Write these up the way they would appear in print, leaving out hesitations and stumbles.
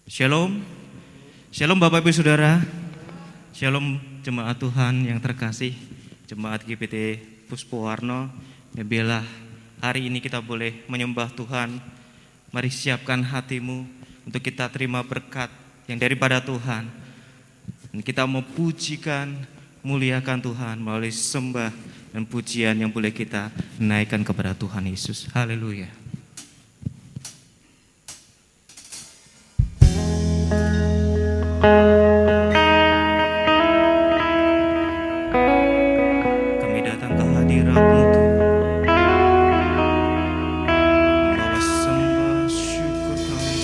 Shalom, Shalom Bapak Ibu Saudara, Shalom Jemaat Tuhan yang terkasih, Jemaat GPT Puspowarno, biarlah hari ini kita boleh menyembah Tuhan. Mari siapkan hatimu untuk kita terima berkat yang daripada Tuhan. Dan kita mau pujikan, muliakan Tuhan melalui sembah dan pujian yang boleh kita naikkan kepada Tuhan Yesus. Haleluya. Kami datang ke hadirat-Mu Tuhan, membawa sembah syukur kami.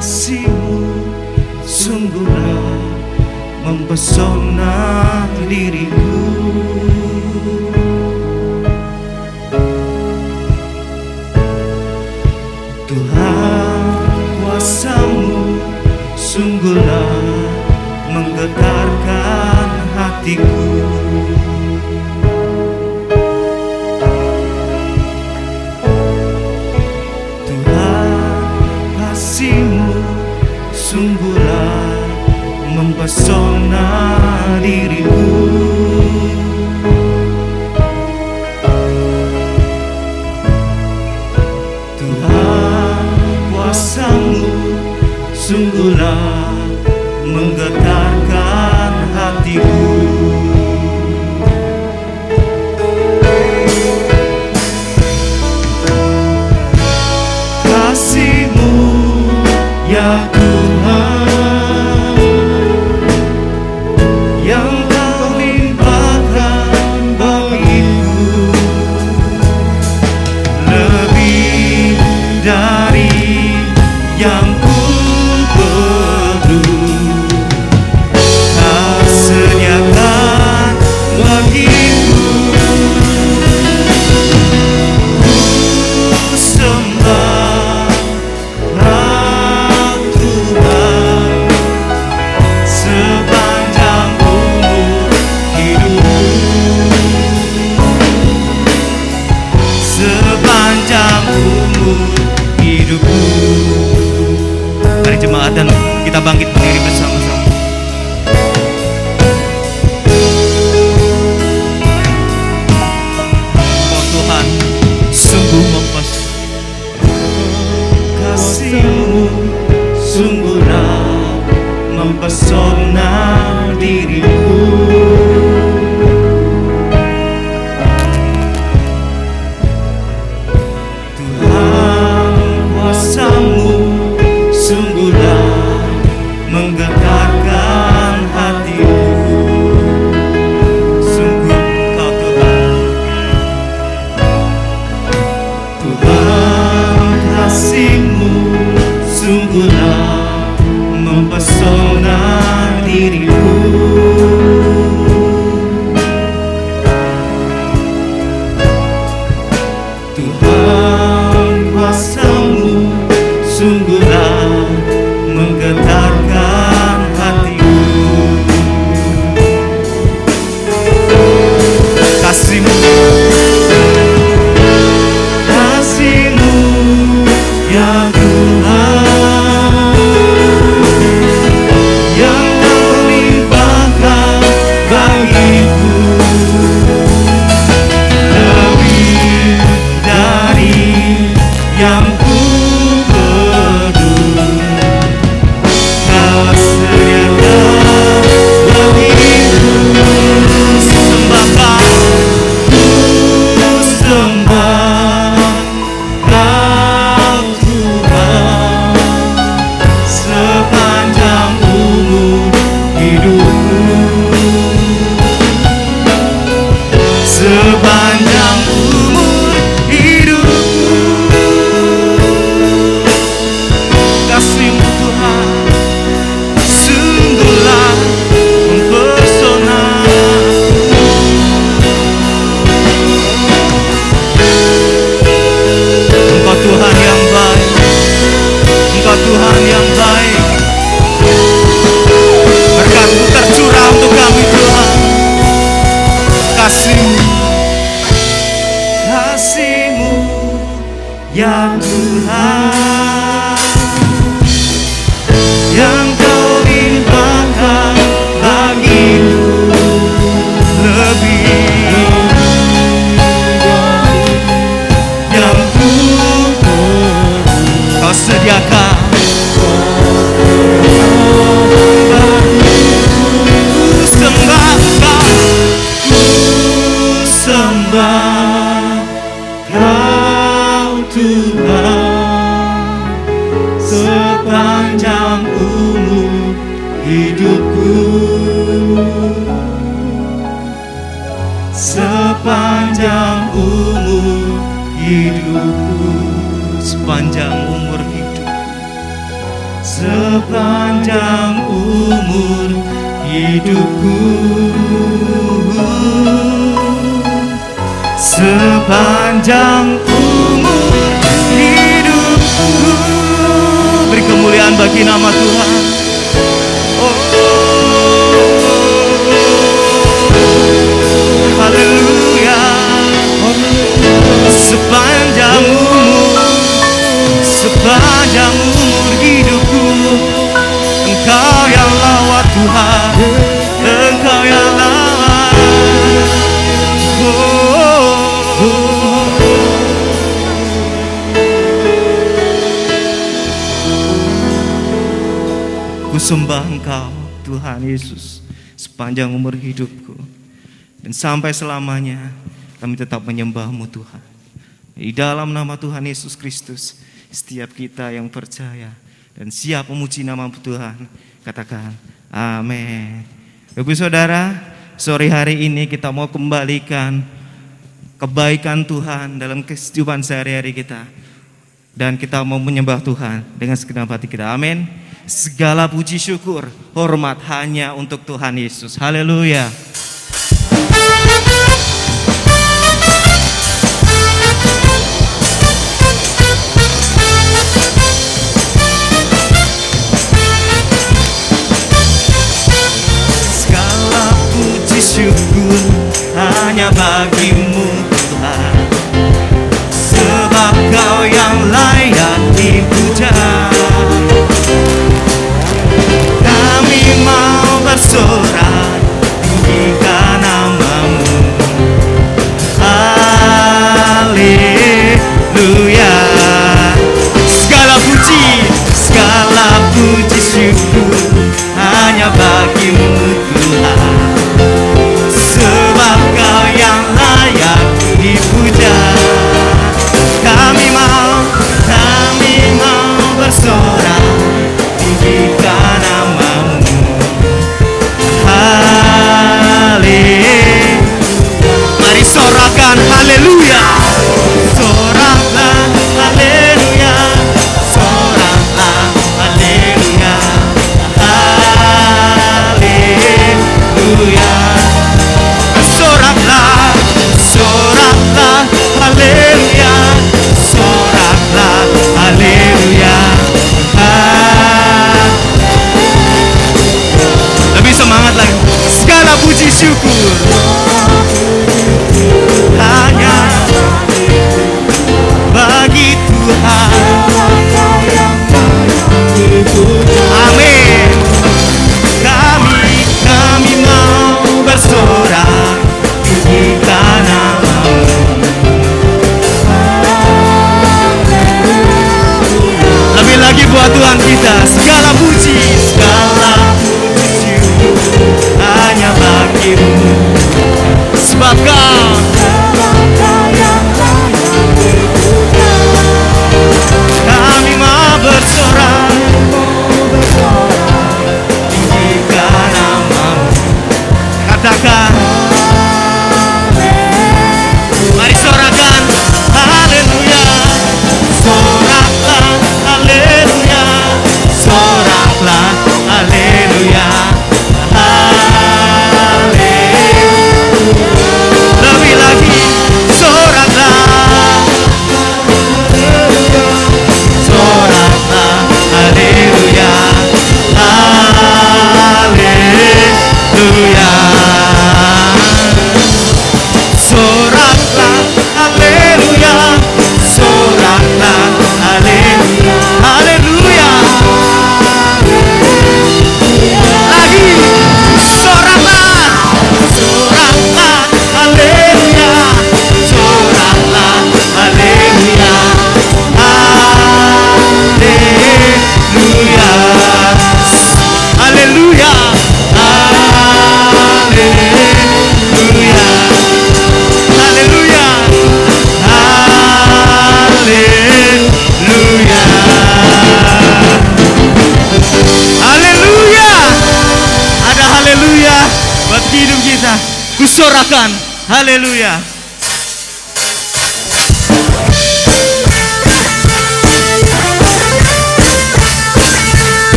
Kasih-Mu sungguhlah mempesona diriku. Tuhan, kuasa-Mu sungguhlah menggetarkan hatiku. Kasih-Mu sungguhlah mempesona diriku. Tuhan, kuasa-Mu sungguhlah menggetarkan hatiku. Kasih-Mu ya Tuhan, yang Kau limpahkan bagiku, lebih dari yang ku perlu. Kau sediakan bagiku. Ku sembah Tuhan sepanjang umur hidupku, sepanjang umur hidupku. Mari jemaat dan kita bangkit berdiri bersama-sama. Oh Tuhan, sungguh mempesona. Kasih-Mu sungguhlah mempesona diriku. Tuhan, kuasa-Mu sungguhlah menggetarkan hatiku. Sungguh Engkau Tuhan. Tuhan, kasih-Mu sungguhlah mempesona diriku. Tuhan, kuasa-Mu sungguhlah menggetarkan hatiku. Kasih-Mu, kasih-Mu ya Tuhan, yang Kau limpahkan bagiku, lebih dari yang ku perlu. Kau Tuhan yang baik. Berkat-Mu tercurah untuk kami Tuhan. Kasih-Mu ya Tuhan, yang Kau limpahkan bagiku lebih yang Kau sediakan. Sembah Kau Tuhan sepanjang umur hidupku, sepanjang umur hidupku, sepanjang umur hidup, sepanjang umur hidupku, sepanjang umur hidupku. Beri kemuliaan bagi nama Tuhan. Haleluya. Sepanjang umur hidupku, Engkau yang lawat Tuhan, Engkau yang lawat. Ku sembah Engkau Tuhan Yesus sepanjang umur hidupku, dan sampai selamanya kami tetap menyembah-Mu Tuhan. Di dalam nama Tuhan Yesus Kristus, setiap kita yang percaya dan siap memuji nama Tuhan, katakan amin. Ibu saudara, sore hari ini kita mau kembalikan kebaikan Tuhan dalam kehidupan sehari-hari kita, dan kita mau menyembah Tuhan dengan segenap hati kita. Amin. Segala puji syukur, hormat hanya untuk Tuhan Yesus. Haleluya. Segala puji syukur hanya bagi-Mu Tuhan, sebab Kau yang layak dipuja. Kami mau bersorak tinggikan nama-Mu. Haleluya. Segala puji syukur hanya bagi-Mu Tuhan, sebab Kau yang layak dipuja. Kami mau bersorak tinggikan nama-Mu. Haleluya. Mari sorakan haleluya. Soraklah haleluya. Soraklah haleluya. Haleluya. Soraklah haleluya. Soraklah haleluya. Lebih semangat lagi. Segala puji syukur hanya bagi Tuhan. Amin. Kami mau bersorak tinggikan nama-Mu. Lebih lagi buat Tuhan kita. Segala puji syukur hanya bagi-Mu. Haleluya.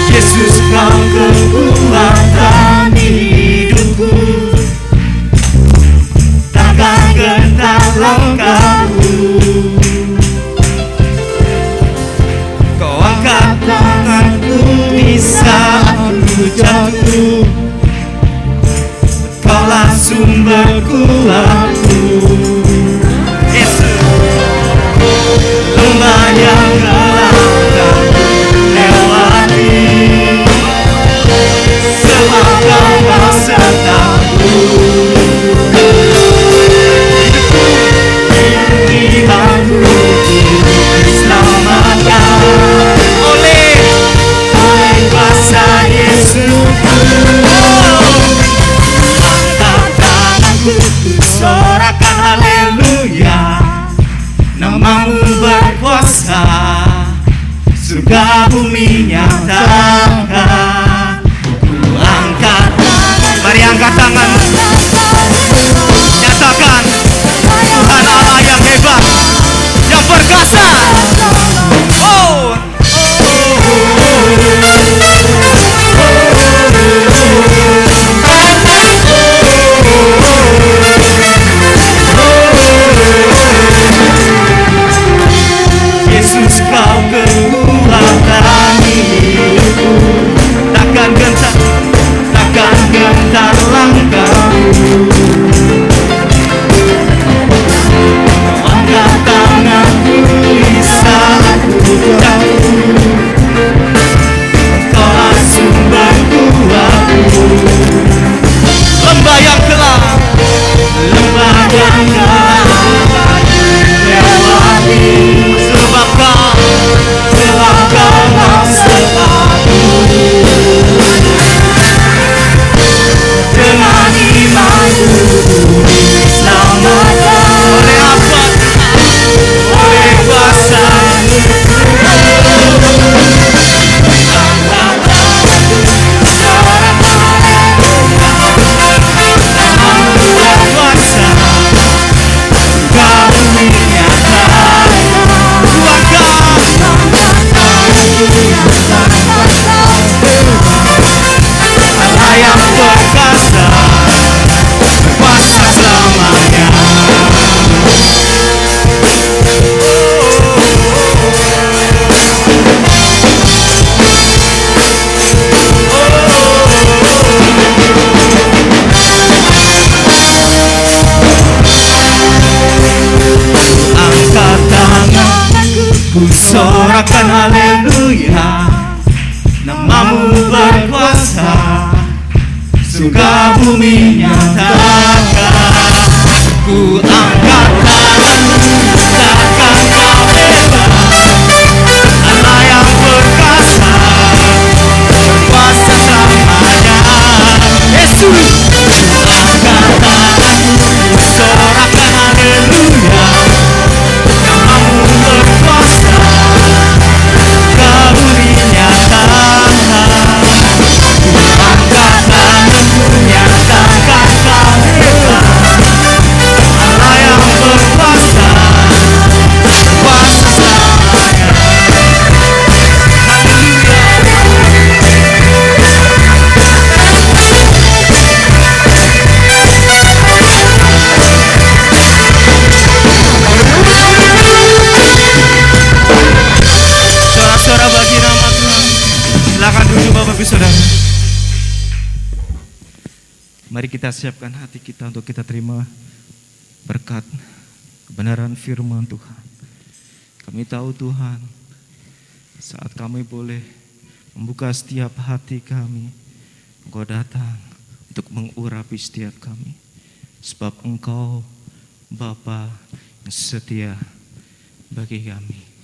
Yesus kau kekuatan hidupku, takkan gentar langkahku. Kau angkat tanganku di saat ku jatuh, Kaulah sumber kuatku. Yesus, lembah yang gelap lewati, sebab Kau bersertaku. Hidupku diselamatkan oleh kuasa Yesusku. Angkat tanganku, sorakan haleluya, namamu berkuasa, surga bumi nyatakan. Ku angkat, mari angkat tangan, nyatakan Tuhan Allah yang hebat, yang perkasa. Oh, Yesus kau kekuatan hidupku, takkan gentar langkahku. Angkat tanganku di saat ku jatuh, Kaulah sumber kuatku. Lembah yang gelap lewati, sebab Kau bersertaku. Dengan imanku diselamatkan oleh apa? Oleh kuasa Allah yang perkasa, kuasa selamanya. Angkat tanganku, ku sorakan haleluya, namamu berkuasa, surga bumi nyatakan. Ku angkat tanganku, takkan Kau hebat, Allah yang perkasa, kuasa selamanya. Yesus, angkat tanganku, sorakan haleluya, namamu berkuasa, surga bumi nyatakan. Angkat tanganku, nyatakan Kau hebat, Allah yang berkuasa, kuasa selamanya. Sorak-sorak bagi nama Tuhan. Silakan duduk Bapak Ibu Saudara. Mari kita siapkan hati kita untuk kita terima berkat kebenaran firman Tuhan. Kami tahu Tuhan, saat kami boleh membuka setiap hati kami, Engkau datang untuk mengurapi setiap kami. Sebab Engkau Bapa yang setia bagi kami.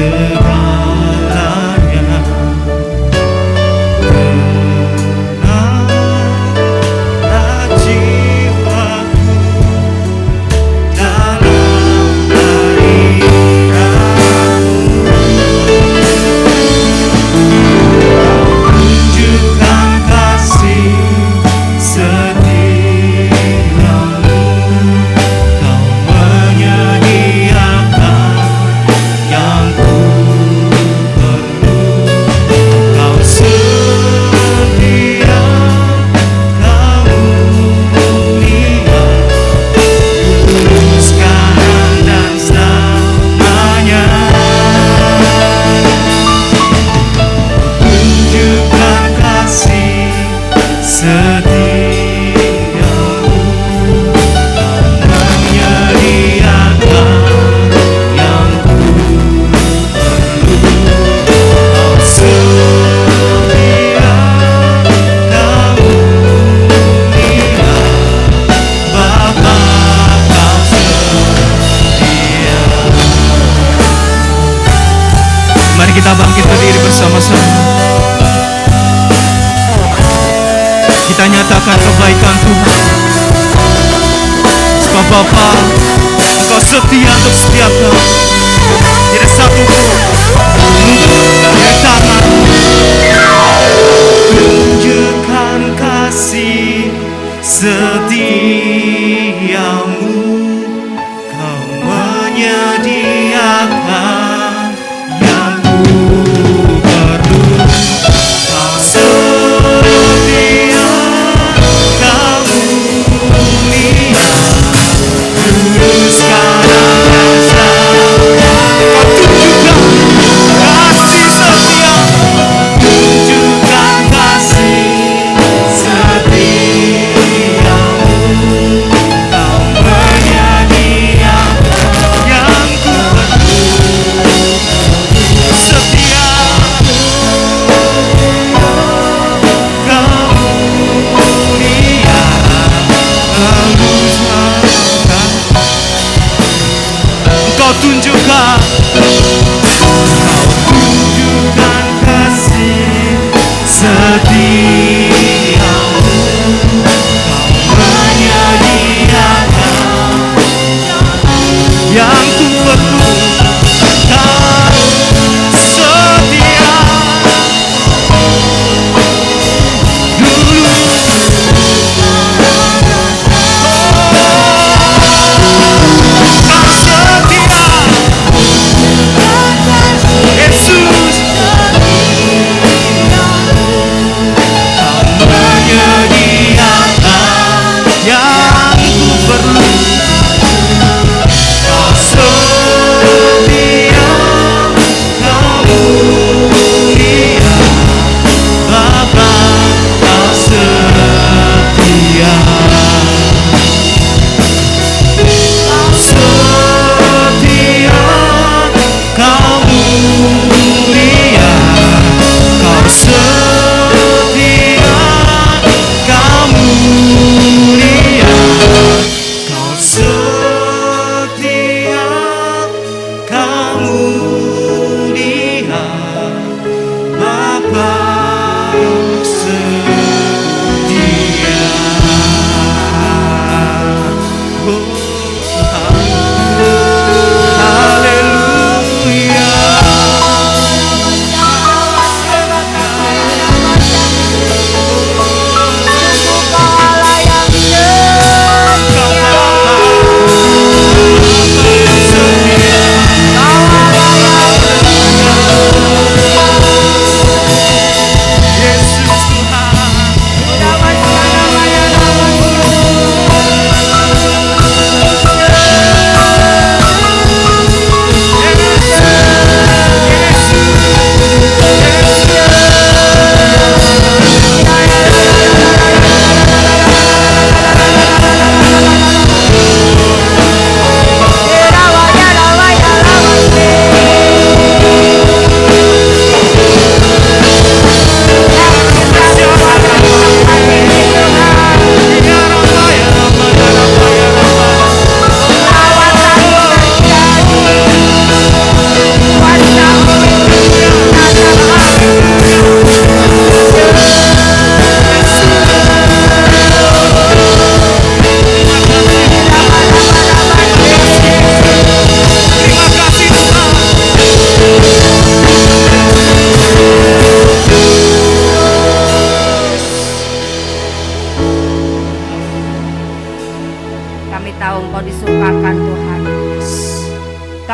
segalanya. Tenanglah jiwaku dalam hadirat-Mu. Tunjukkan kasih setiamu, Kau menyediakan yang ku perlu. Kau setia, Kau mulia, dulu sekarang dan selamanya. Tunjukkan kasih setiamu, Kau menyediakan yang ku perlu. Kau setia, Kau mulia, Bapa Kau setia. Mari kita bangkit berdiri bersama-sama. Kita nyatakan kebaikan Tuhan. Sebab Bapa, Engkau setia untuk setiap kami. Tidak satu pun luput dari tangan. Tunjukkan kasih setiamu, Kau menyediakan yang ku perlu. Kau setia, Kau mulia, dulu sekarang dan selamanya.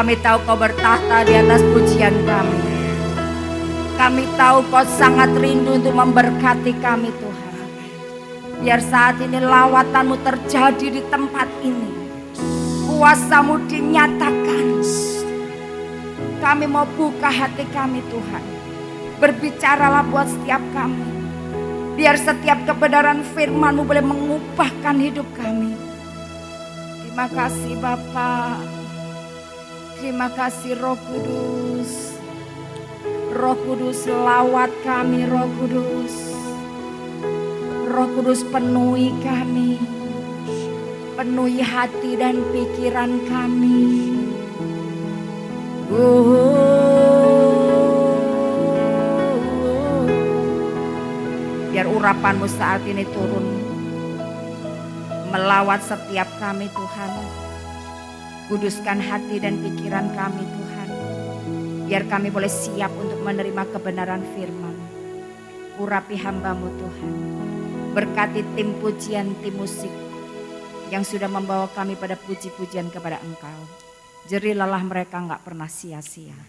Kami tahu Kau bertahta di atas pujian kami. Kami tahu Kau sangat rindu untuk memberkati kami Tuhan. Biar saat ini lawatan-Mu terjadi di tempat ini. Kuasa-Mu dinyatakan. Kami mau buka hati kami Tuhan. Berbicaralah buat setiap kami. Biar setiap kebenaran firman-Mu boleh mengubahkan hidup kami. Terima kasih Bapa. Terima kasih Roh Kudus. Roh Kudus lawat kami Roh Kudus. Roh Kudus penuhi kami. Penuhi hati dan pikiran kami. Biar urapan-Mu saat ini turun melawat setiap kami Tuhan. Kuduskan hati dan pikiran kami Tuhan. Biar kami boleh siap untuk menerima kebenaran firman. Urapi hamba-Mu Tuhan. Berkati tim pujian, tim musik yang sudah membawa kami pada puji-pujian kepada Engkau. Jerilalah mereka enggak pernah sia-sia.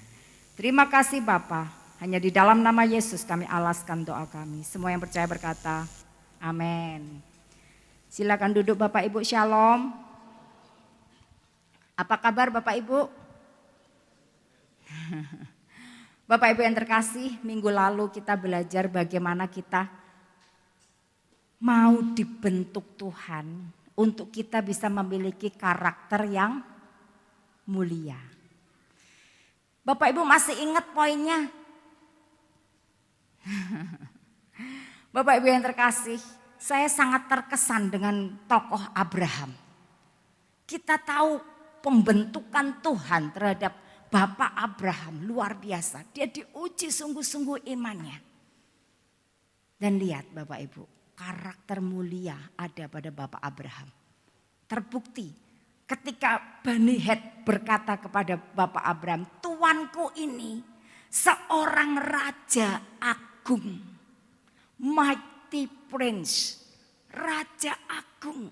Terima kasih Bapa. Hanya di dalam nama Yesus kami alaskan doa kami. Semua yang percaya berkata, amin. Silakan duduk Bapak Ibu, shalom. Apa kabar Bapak Ibu? Bapak Ibu yang terkasih, minggu lalu kita belajar bagaimana kita mau dibentuk Tuhan untuk kita bisa memiliki karakter yang mulia. Bapak Ibu masih ingat poinnya? Bapak Ibu yang terkasih, saya sangat terkesan dengan tokoh Abraham. Kita tahu pembentukan Tuhan terhadap Bapak Abraham luar biasa. Dia diuji sungguh-sungguh imannya. Dan lihat Bapak Ibu, karakter mulia ada pada Bapak Abraham. Terbukti ketika Bani Het berkata kepada Bapak Abraham, tuanku ini seorang raja agung, mighty prince, raja agung.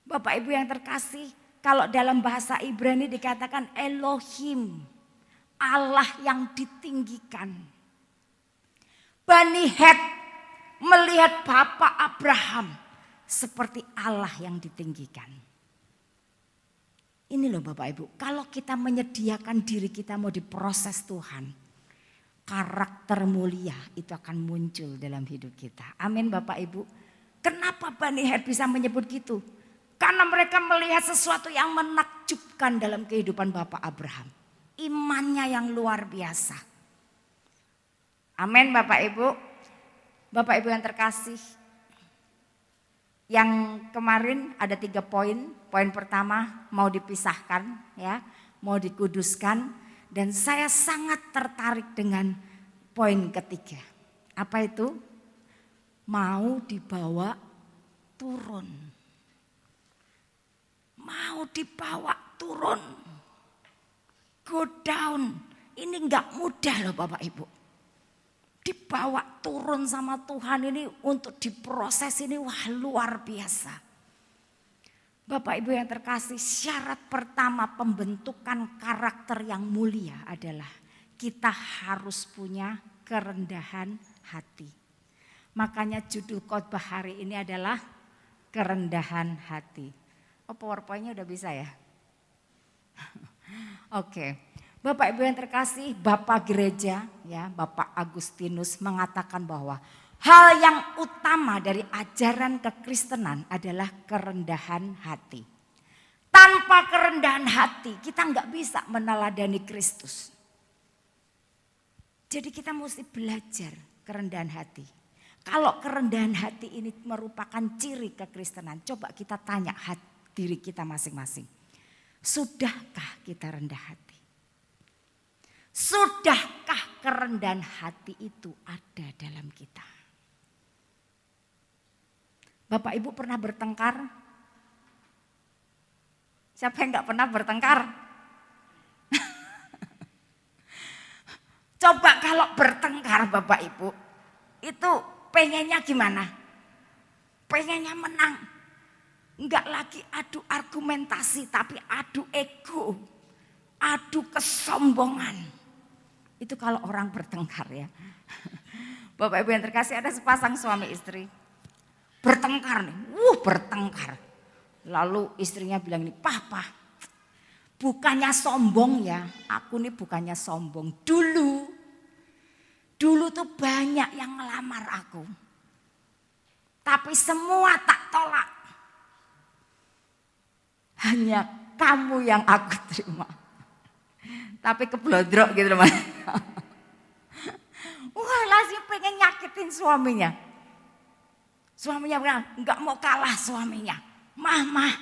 Bapak Ibu yang terkasih, kalau dalam bahasa Ibrani dikatakan Elohim, Allah yang ditinggikan. Bani Het melihat Bapak Abraham seperti Allah yang ditinggikan. Ini loh Bapak Ibu, kalau kita menyediakan diri kita mau diproses Tuhan, karakter mulia itu akan muncul dalam hidup kita. Amin Bapak Ibu. Kenapa Bani Het bisa menyebut gitu? Karena mereka melihat sesuatu yang menakjubkan dalam kehidupan Bapak Abraham. Imannya yang luar biasa. Amin Bapak Ibu. Bapak Ibu yang terkasih. Yang kemarin ada 3 poin. Poin pertama mau dipisahkan, ya, mau dikuduskan. Dan saya sangat tertarik dengan poin ketiga. Apa itu? Mau dibawa turun. Mau dibawa turun. Go down. Ini enggak mudah loh Bapak Ibu. Dibawa turun sama Tuhan ini untuk diproses ini wah luar biasa. Bapak Ibu yang terkasih, syarat pertama pembentukan karakter yang mulia adalah kita harus punya kerendahan hati. Makanya judul khotbah hari ini adalah kerendahan hati. Oh, PowerPoint-nya udah bisa ya? Oke. Bapak Ibu yang terkasih, Bapak Gereja ya, Bapak Agustinus mengatakan bahwa hal yang utama dari ajaran kekristenan adalah kerendahan hati. Tanpa kerendahan hati kita nggak bisa meneladani Kristus. Jadi kita mesti belajar kerendahan hati. Kalau kerendahan hati ini merupakan ciri kekristenan, coba kita tanya diri kita masing-masing. Sudahkah kita rendah hati? Sudahkah kerendahan hati itu ada dalam kita? Bapak Ibu pernah bertengkar? Siapa yang gak pernah bertengkar? Coba kalau bertengkar Bapak Ibu, itu pengennya gimana? Pengennya menang. Enggak lagi adu argumentasi tapi adu ego. adu kesombongan. Itu kalau orang bertengkar ya. Bapak Ibu yang terkasih, ada sepasang suami istri. Bertengkar nih, bertengkar. Lalu istrinya bilang nih, Papa, bukannya sombong ya, aku nih bukannya sombong. Dulu tuh banyak yang ngelamar aku. Tapi semua tak tolak. Hanya kamu yang aku terima. Tapi keblodrok gitu teman. Wah, langsung pengen nyakitin suaminya. Suaminya bilang, enggak mau kalah suaminya. Mah,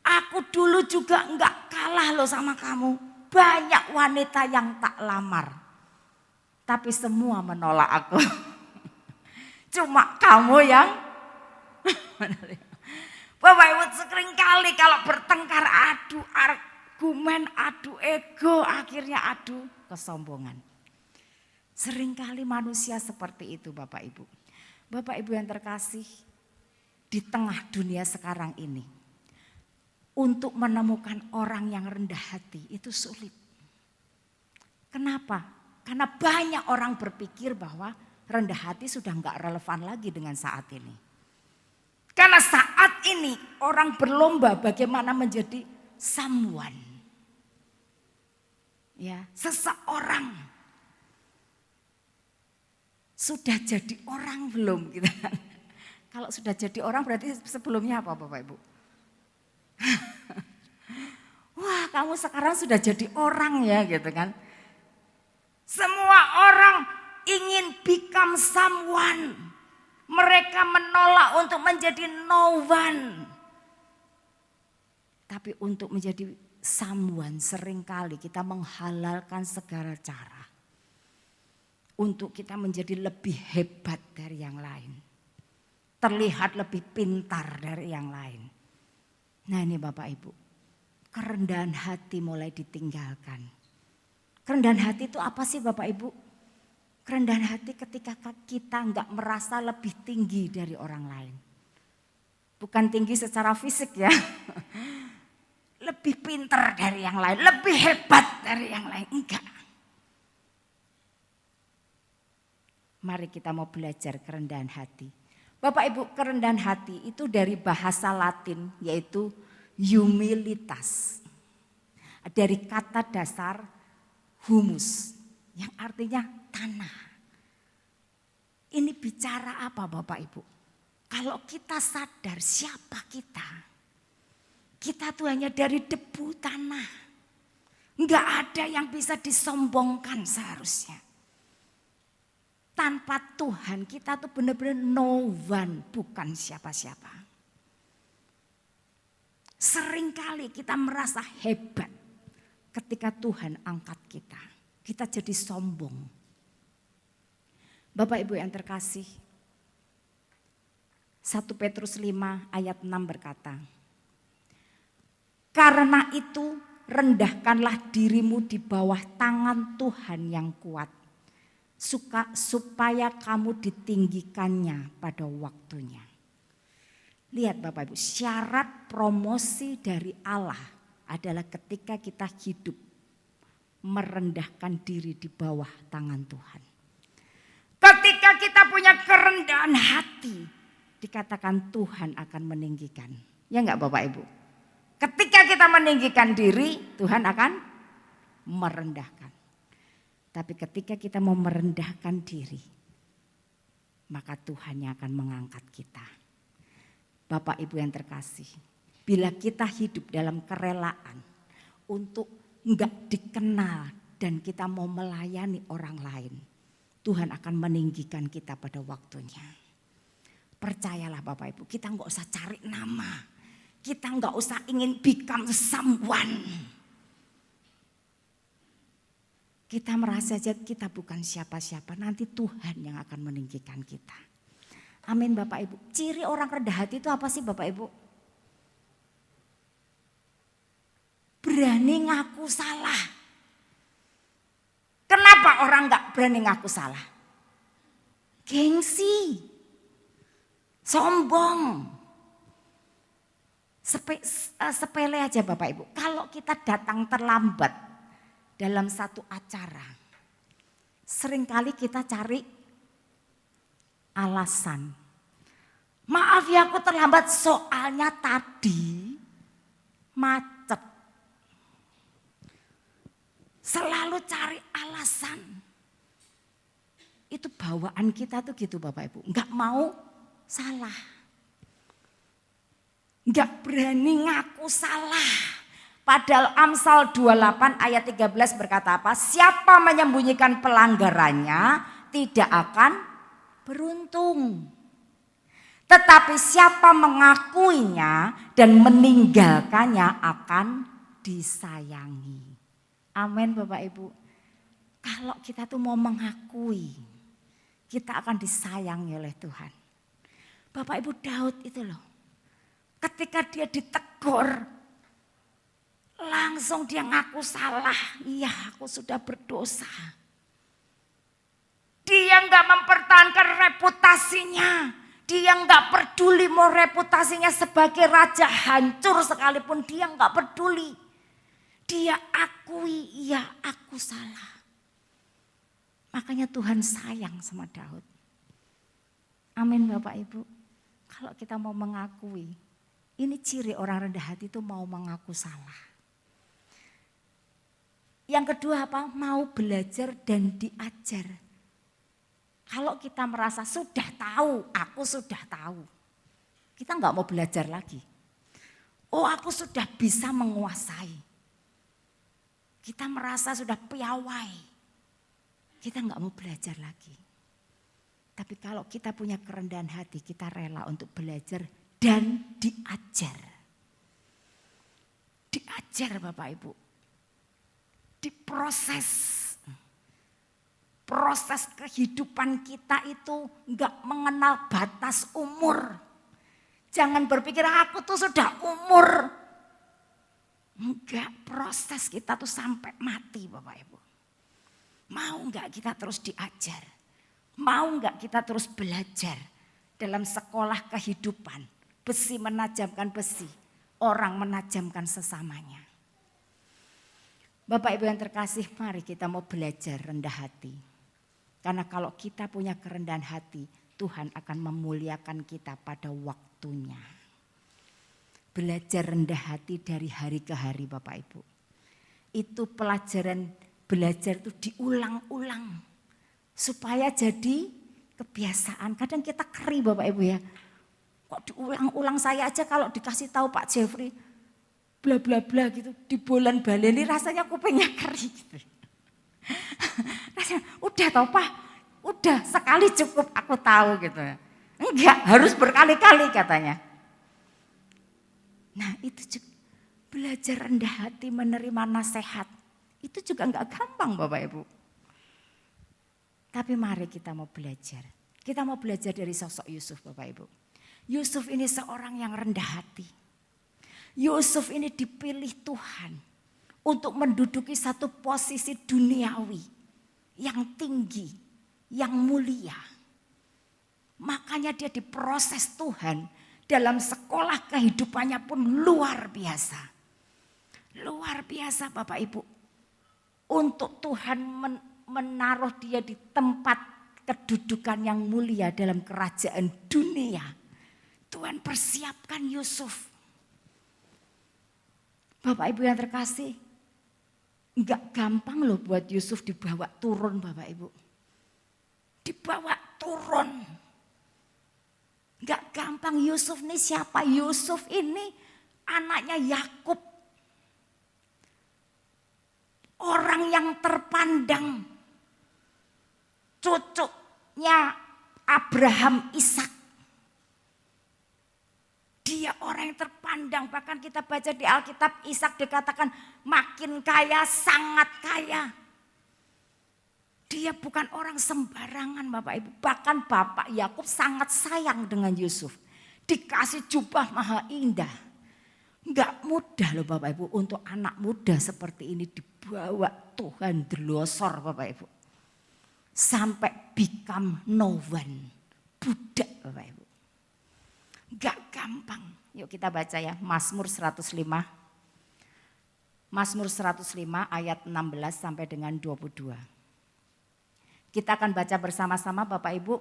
aku dulu juga enggak kalah loh sama kamu. Banyak wanita yang tak lamar. Tapi semua menolak aku. Cuma kamu yang Bapak Ibu, sering kali kalau bertengkar adu argumen, adu ego, akhirnya adu kesombongan. Seringkali manusia seperti itu Bapak Ibu. Bapak Ibu yang terkasih, di tengah dunia sekarang ini, untuk menemukan orang yang rendah hati itu sulit. Kenapa? Karena banyak orang berpikir bahwa rendah hati sudah enggak relevan lagi dengan saat ini. Karena saat ini orang berlomba bagaimana menjadi someone. Ya, seseorang. Sudah jadi orang belum gitu kan. Kalau sudah jadi orang berarti sebelumnya apa Bapak Ibu? Wah, kamu sekarang sudah jadi orang ya gitu kan. Semua orang ingin become someone. Mereka menolak untuk menjadi no one. Tapi untuk menjadi someone seringkali kita menghalalkan segala cara. Untuk kita menjadi lebih hebat dari yang lain. Terlihat lebih pintar dari yang lain. Nah ini Bapak Ibu, kerendahan hati mulai ditinggalkan. Kerendahan hati itu apa sih Bapak Ibu? Kerendahan hati ketika kita enggak merasa lebih tinggi dari orang lain. Bukan tinggi secara fisik ya. Lebih pintar dari yang lain, lebih hebat dari yang lain. Enggak. Mari kita mau belajar kerendahan hati. Bapak Ibu, kerendahan hati itu dari bahasa Latin yaitu humilitas. Dari kata dasar humus yang artinya tanah. Ini bicara apa Bapak Ibu? Kalau kita sadar siapa kita. Kita tuh hanya dari debu tanah. Enggak ada yang bisa disombongkan seharusnya. Tanpa Tuhan kita tuh benar-benar no one, bukan siapa-siapa. Seringkali kita merasa hebat ketika Tuhan angkat kita. Kita jadi sombong. Bapak Ibu yang terkasih, 1 Petrus 5 ayat 6 berkata, karena itu rendahkanlah dirimu di bawah tangan Tuhan yang kuat, supaya kamu ditinggikannya pada waktunya. Lihat Bapak Ibu, syarat promosi dari Allah adalah ketika kita hidup merendahkan diri di bawah tangan Tuhan. Ketika kita punya kerendahan hati, dikatakan Tuhan akan meninggikan. Ya enggak Bapak Ibu? Ketika kita meninggikan diri, Tuhan akan merendahkan. Tapi ketika kita mau merendahkan diri, maka Tuhan yang akan mengangkat kita. Bapak Ibu yang terkasih, bila kita hidup dalam kerelaan untuk enggak dikenal dan kita mau melayani orang lain, Tuhan akan meninggikan kita pada waktunya. Percayalah Bapak Ibu, kita enggak usah cari nama. Kita enggak usah ingin become someone. Kita merasa saja kita bukan siapa-siapa, nanti Tuhan yang akan meninggikan kita. Amin Bapak Ibu. Ciri orang rendah hati itu apa sih Bapak Ibu? Berani ngaku salah. Kenapa orang enggak berani ngaku salah? Gengsi. Sombong. Sepele aja Bapak Ibu. Kalau kita datang terlambat dalam satu acara, seringkali kita cari alasan. Maaf ya aku terlambat soalnya tadi macet. Selalu cari alasan. Itu bawaan kita tuh gitu Bapak Ibu. Enggak mau salah. Enggak berani ngaku salah. Padahal Amsal 28 ayat 13 berkata apa? Siapa menyembunyikan pelanggarannya tidak akan beruntung. Tetapi siapa mengakuinya dan meninggalkannya akan disayangi. Amin Bapak Ibu. Kalau kita tuh mau mengakui, kita akan disayangi oleh Tuhan. Bapak Ibu Daud itu loh. Ketika dia ditegur, langsung dia ngaku salah. Iya aku sudah berdosa. Dia gak mempertahankan reputasinya. Dia gak peduli mau reputasinya sebagai raja hancur sekalipun dia gak peduli. Dia akui, iya aku salah. Makanya Tuhan sayang sama Daud. Amin Bapak Ibu. Kalau kita mau mengakui, ini ciri orang rendah hati itu mau mengaku salah. Yang kedua apa? Mau belajar dan diajar. Kalau kita merasa sudah tahu, aku sudah tahu. Kita nggak mau belajar lagi. Oh aku sudah bisa menguasai. Kita merasa sudah piawai. Kita nggak mau belajar lagi. Tapi kalau kita punya kerendahan hati, kita rela untuk belajar dan diajar. Diajar Bapak Ibu. Diproses. Proses kehidupan kita itu nggak mengenal batas umur. Jangan berpikir aku tuh sudah umur. Enggak, proses kita tuh sampai mati Bapak Ibu. Mau enggak kita terus diajar? Mau enggak kita terus belajar dalam sekolah kehidupan? Besi menajamkan besi, orang menajamkan sesamanya. Bapak Ibu yang terkasih, mari kita mau belajar rendah hati. Karena kalau kita punya kerendahan hati, Tuhan akan memuliakan kita pada waktunya. Belajar rendah hati dari hari ke hari Bapak Ibu. Itu pelajaran belajar itu diulang-ulang. Supaya jadi kebiasaan. Kadang kita keri Bapak Ibu ya. Kok diulang-ulang, saya aja kalau dikasih tahu Pak Jeffrey. Bla bla bla gitu. Di bulan baleni rasanya kupingnya keri gitu. Rasanya udah tau Pak. Udah sekali cukup aku tahu gitu ya. Enggak harus berkali-kali katanya. Nah itu juga belajar rendah hati menerima nasihat. Itu juga enggak gampang Bapak Ibu. Tapi mari kita mau belajar. Kita mau belajar dari sosok Yusuf Bapak Ibu. Yusuf ini seorang yang rendah hati. Yusuf ini dipilih Tuhan untuk menduduki satu posisi duniawi yang tinggi, yang mulia. Makanya dia diproses Tuhan. Dalam sekolah kehidupannya pun luar biasa. Luar biasa Bapak Ibu. Untuk Tuhan menaruh dia di tempat kedudukan yang mulia dalam kerajaan dunia. Tuhan persiapkan Yusuf. Bapak Ibu yang terkasih. Enggak gampang loh buat Yusuf dibawa turun Bapak Ibu. Dibawa turun. Gak gampang. Yusuf ini siapa? Yusuf ini anaknya Yakub. Orang yang terpandang. Cucunya Abraham, Ishak. Dia orang yang terpandang. Bahkan kita baca di Alkitab, Ishak dikatakan makin kaya, sangat kaya. Dia bukan orang sembarangan Bapak Ibu. Bahkan Bapak Yakub sangat sayang dengan Yusuf. Dikasih jubah maha indah. Enggak mudah loh Bapak Ibu untuk anak muda seperti ini dibawa Tuhan delosor Bapak Ibu. Sampai become no one. Budak Bapak Ibu. Enggak gampang. Yuk kita baca ya, Mazmur 105. Mazmur 105 ayat 16 sampai dengan 22. Kita akan baca bersama-sama Bapak Ibu.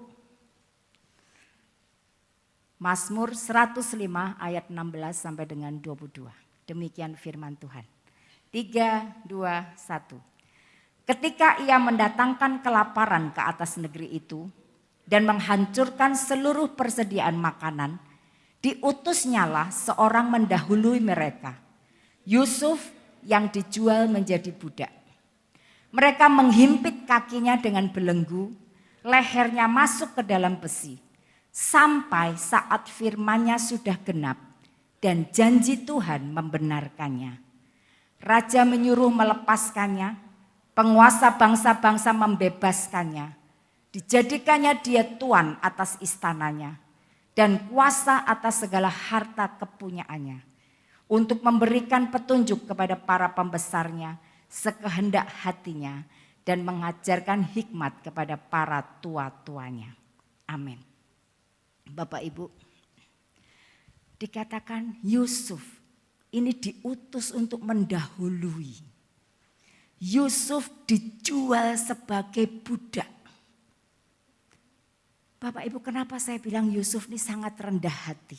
Mazmur 105 ayat 16 sampai dengan 22. Demikian firman Tuhan. 3, 2, 1. Ketika ia mendatangkan kelaparan ke atas negeri itu dan menghancurkan seluruh persediaan makanan, diutusnyalah seorang mendahului mereka, Yusuf yang dijual menjadi budak. Mereka menghimpit kakinya dengan belenggu, lehernya masuk ke dalam besi, sampai saat firman-Nya sudah genap dan janji Tuhan membenarkannya. Raja menyuruh melepaskannya, penguasa bangsa-bangsa membebaskannya. Dijadikannya dia tuan atas istananya dan kuasa atas segala harta kepunyaannya, untuk memberikan petunjuk kepada para pembesarnya sekehendak hatinya dan mengajarkan hikmat kepada para tua-tuanya. Amin. Bapak Ibu, dikatakan Yusuf ini diutus untuk mendahului. Yusuf dijual sebagai budak. Bapak Ibu, kenapa saya bilang Yusuf ini sangat rendah hati?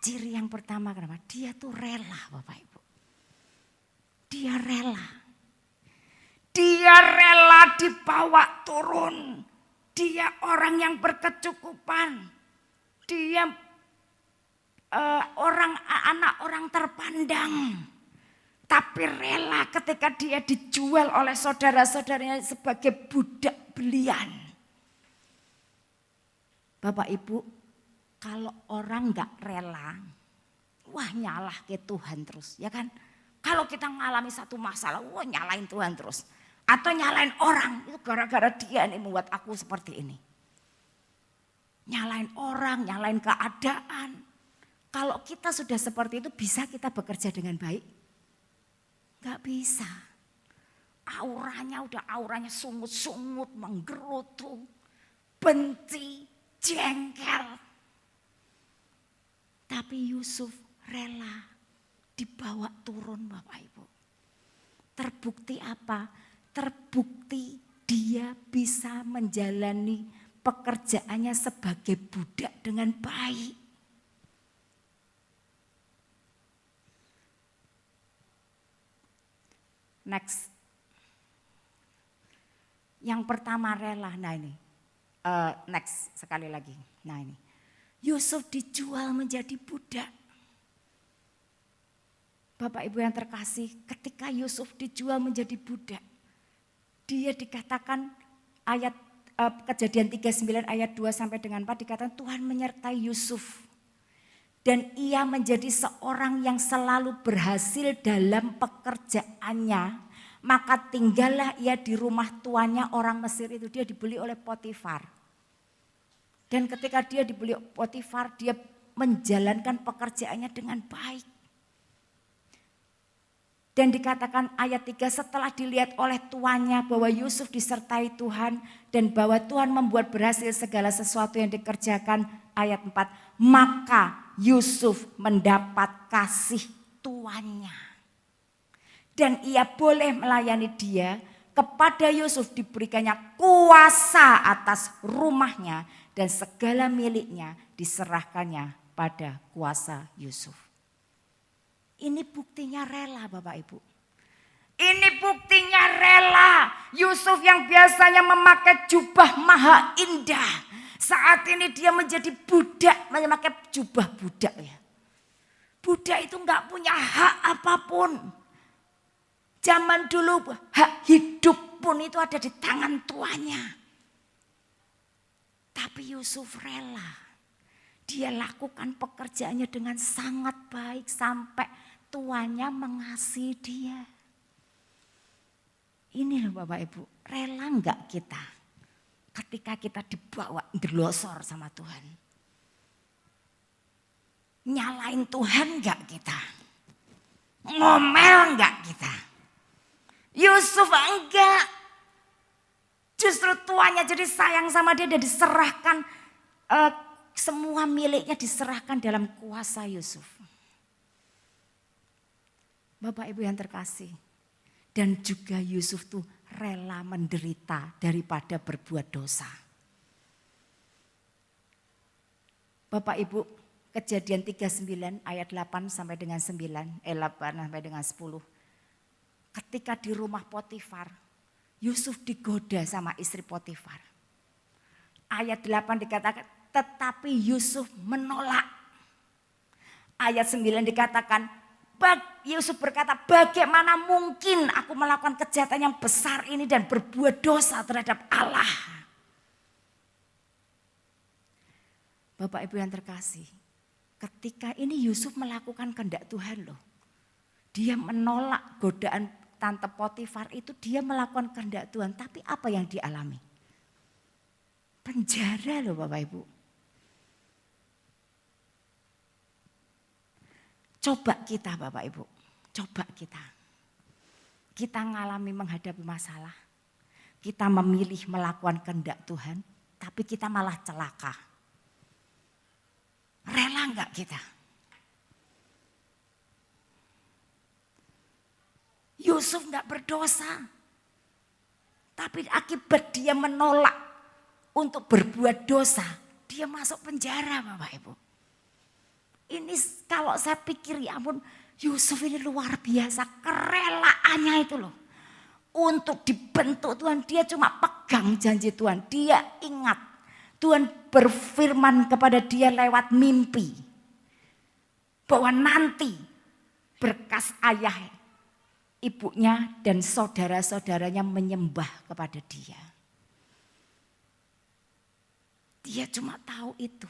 Ciri yang pertama kenapa? Dia tuh rela Bapak Ibu. Dia rela. Dia rela dibawa turun. Dia orang yang berkecukupan. Dia anak orang terpandang. Tapi rela ketika dia dijual oleh saudara-saudaranya sebagai budak belian. Bapak Ibu, kalau orang gak rela, wah nyalah ke Tuhan terus, ya kan? Kalau kita mengalami satu masalah, wah nyalain Tuhan terus. Atau nyalain orang, itu gara-gara dia nih membuat aku seperti ini. Nyalain orang, nyalain keadaan. Kalau kita sudah seperti itu, bisa kita bekerja dengan baik? Gak bisa. Auranya sungut-sungut, menggerutu, benci, jengkel. Tapi Yusuf rela dibawa turun Bapak Ibu. Terbukti apa? Terbukti dia bisa menjalani pekerjaannya sebagai budak dengan baik. Next. Yang pertama rela, nah ini. Next sekali lagi. Nah ini. Yusuf dijual menjadi budak. Bapak Ibu yang terkasih, ketika Yusuf dijual menjadi budak, dia dikatakan ayat Kejadian 39 ayat 2 sampai dengan 4 dikatakan Tuhan menyertai Yusuf. Dan ia menjadi seorang yang selalu berhasil dalam pekerjaannya. Maka tinggallah ia di rumah tuannya orang Mesir itu. Dia dibeli oleh Potifar. Dan ketika dia dibeli Potifar, dia menjalankan pekerjaannya dengan baik. Dan dikatakan ayat 3, setelah dilihat oleh tuannya bahwa Yusuf disertai Tuhan. Dan bahwa Tuhan membuat berhasil segala sesuatu yang dikerjakan. Ayat 4, maka Yusuf mendapat kasih tuannya. Dan ia boleh melayani dia. Kepada Yusuf diberikannya kuasa atas rumahnya. Dan segala miliknya diserahkannya pada kuasa Yusuf. Ini buktinya rela Bapak Ibu. Ini buktinya rela. Yusuf yang biasanya memakai jubah maha indah. Saat ini dia menjadi budak, memakai jubah budak ya. Budak itu enggak punya hak apapun. Zaman dulu hak hidup pun itu ada di tangan tuannya. Tapi Yusuf rela. Dia lakukan pekerjaannya dengan sangat baik sampai tuannya mengasihi dia. Ini loh Bapak Ibu, rela enggak kita ketika kita dibawa ngelosor sama Tuhan? Nyalain Tuhan enggak kita? Ngomel enggak kita? Yusuf enggak. Justru tuannya jadi sayang sama dia dan diserahkan semua miliknya diserahkan dalam kuasa Yusuf. Bapak Ibu yang terkasih, dan juga Yusuf tuh rela menderita daripada berbuat dosa. Bapak Ibu, Kejadian 39 ayat 8 sampai dengan 9, 8 sampai dengan 10. Ketika di rumah Potifar, Yusuf digoda sama istri Potifar. Ayat 8 dikatakan, tetapi Yusuf menolak. Ayat 9 dikatakan, Yusuf berkata, bagaimana mungkin aku melakukan kejahatan yang besar ini dan berbuat dosa terhadap Allah. Bapak Ibu yang terkasih, ketika ini Yusuf melakukan kehendak Tuhan loh. Dia menolak godaan tante Potifar itu, dia melakukan kehendak Tuhan. Tapi apa yang dialami? Penjara loh Bapak Ibu. Coba kita Bapak Ibu, coba kita. Kita ngalami menghadapi masalah. Kita memilih melakukan kehendak Tuhan, tapi kita malah celaka. Rela enggak kita? Yusuf enggak berdosa. Tapi akibat dia menolak untuk berbuat dosa, dia masuk penjara Bapak Ibu. Ini kalau saya pikir ya ampun, Yusuf ini luar biasa kerelaannya itu loh. Untuk dibentuk Tuhan, dia cuma pegang janji Tuhan. Dia ingat Tuhan berfirman kepada dia lewat mimpi. Bahwa nanti berkas ayah, ibunya dan saudara-saudaranya menyembah kepada dia. Dia cuma tahu itu.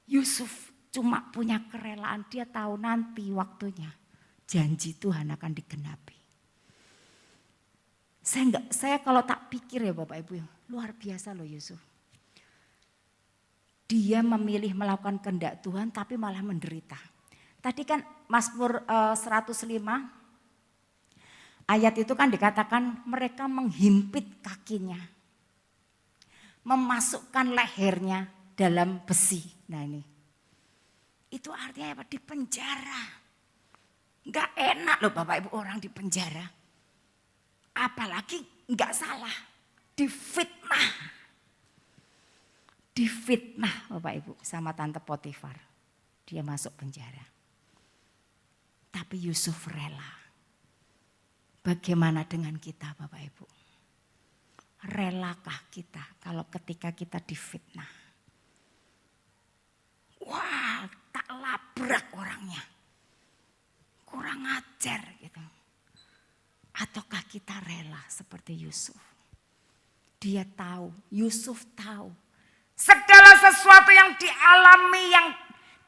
Yusuf cuma punya kerelaan, dia tahu nanti waktunya janji Tuhan akan digenapi. Saya kalau tak pikir ya Bapak Ibu, luar biasa loh Yusuf. Dia memilih melakukan kehendak Tuhan tapi malah menderita. Tadi kan Mazmur 105 ayat itu kan dikatakan mereka menghimpit kakinya. Memasukkan lehernya dalam besi. Nah ini. Itu artinya apa? Di penjara. Gak enak loh Bapak Ibu orang di penjara. Apalagi gak salah. Difitnah. Difitnah Bapak Ibu sama tante Potifar. Dia masuk penjara. Tapi Yusuf rela. Bagaimana dengan kita Bapak Ibu? Relakah kita kalau ketika kita difitnah? Wah, tak labrak orangnya. Kurang ajar gitu. Ataukah kita rela seperti Yusuf? Dia tahu, Yusuf tahu. Segala sesuatu yang dialami, yang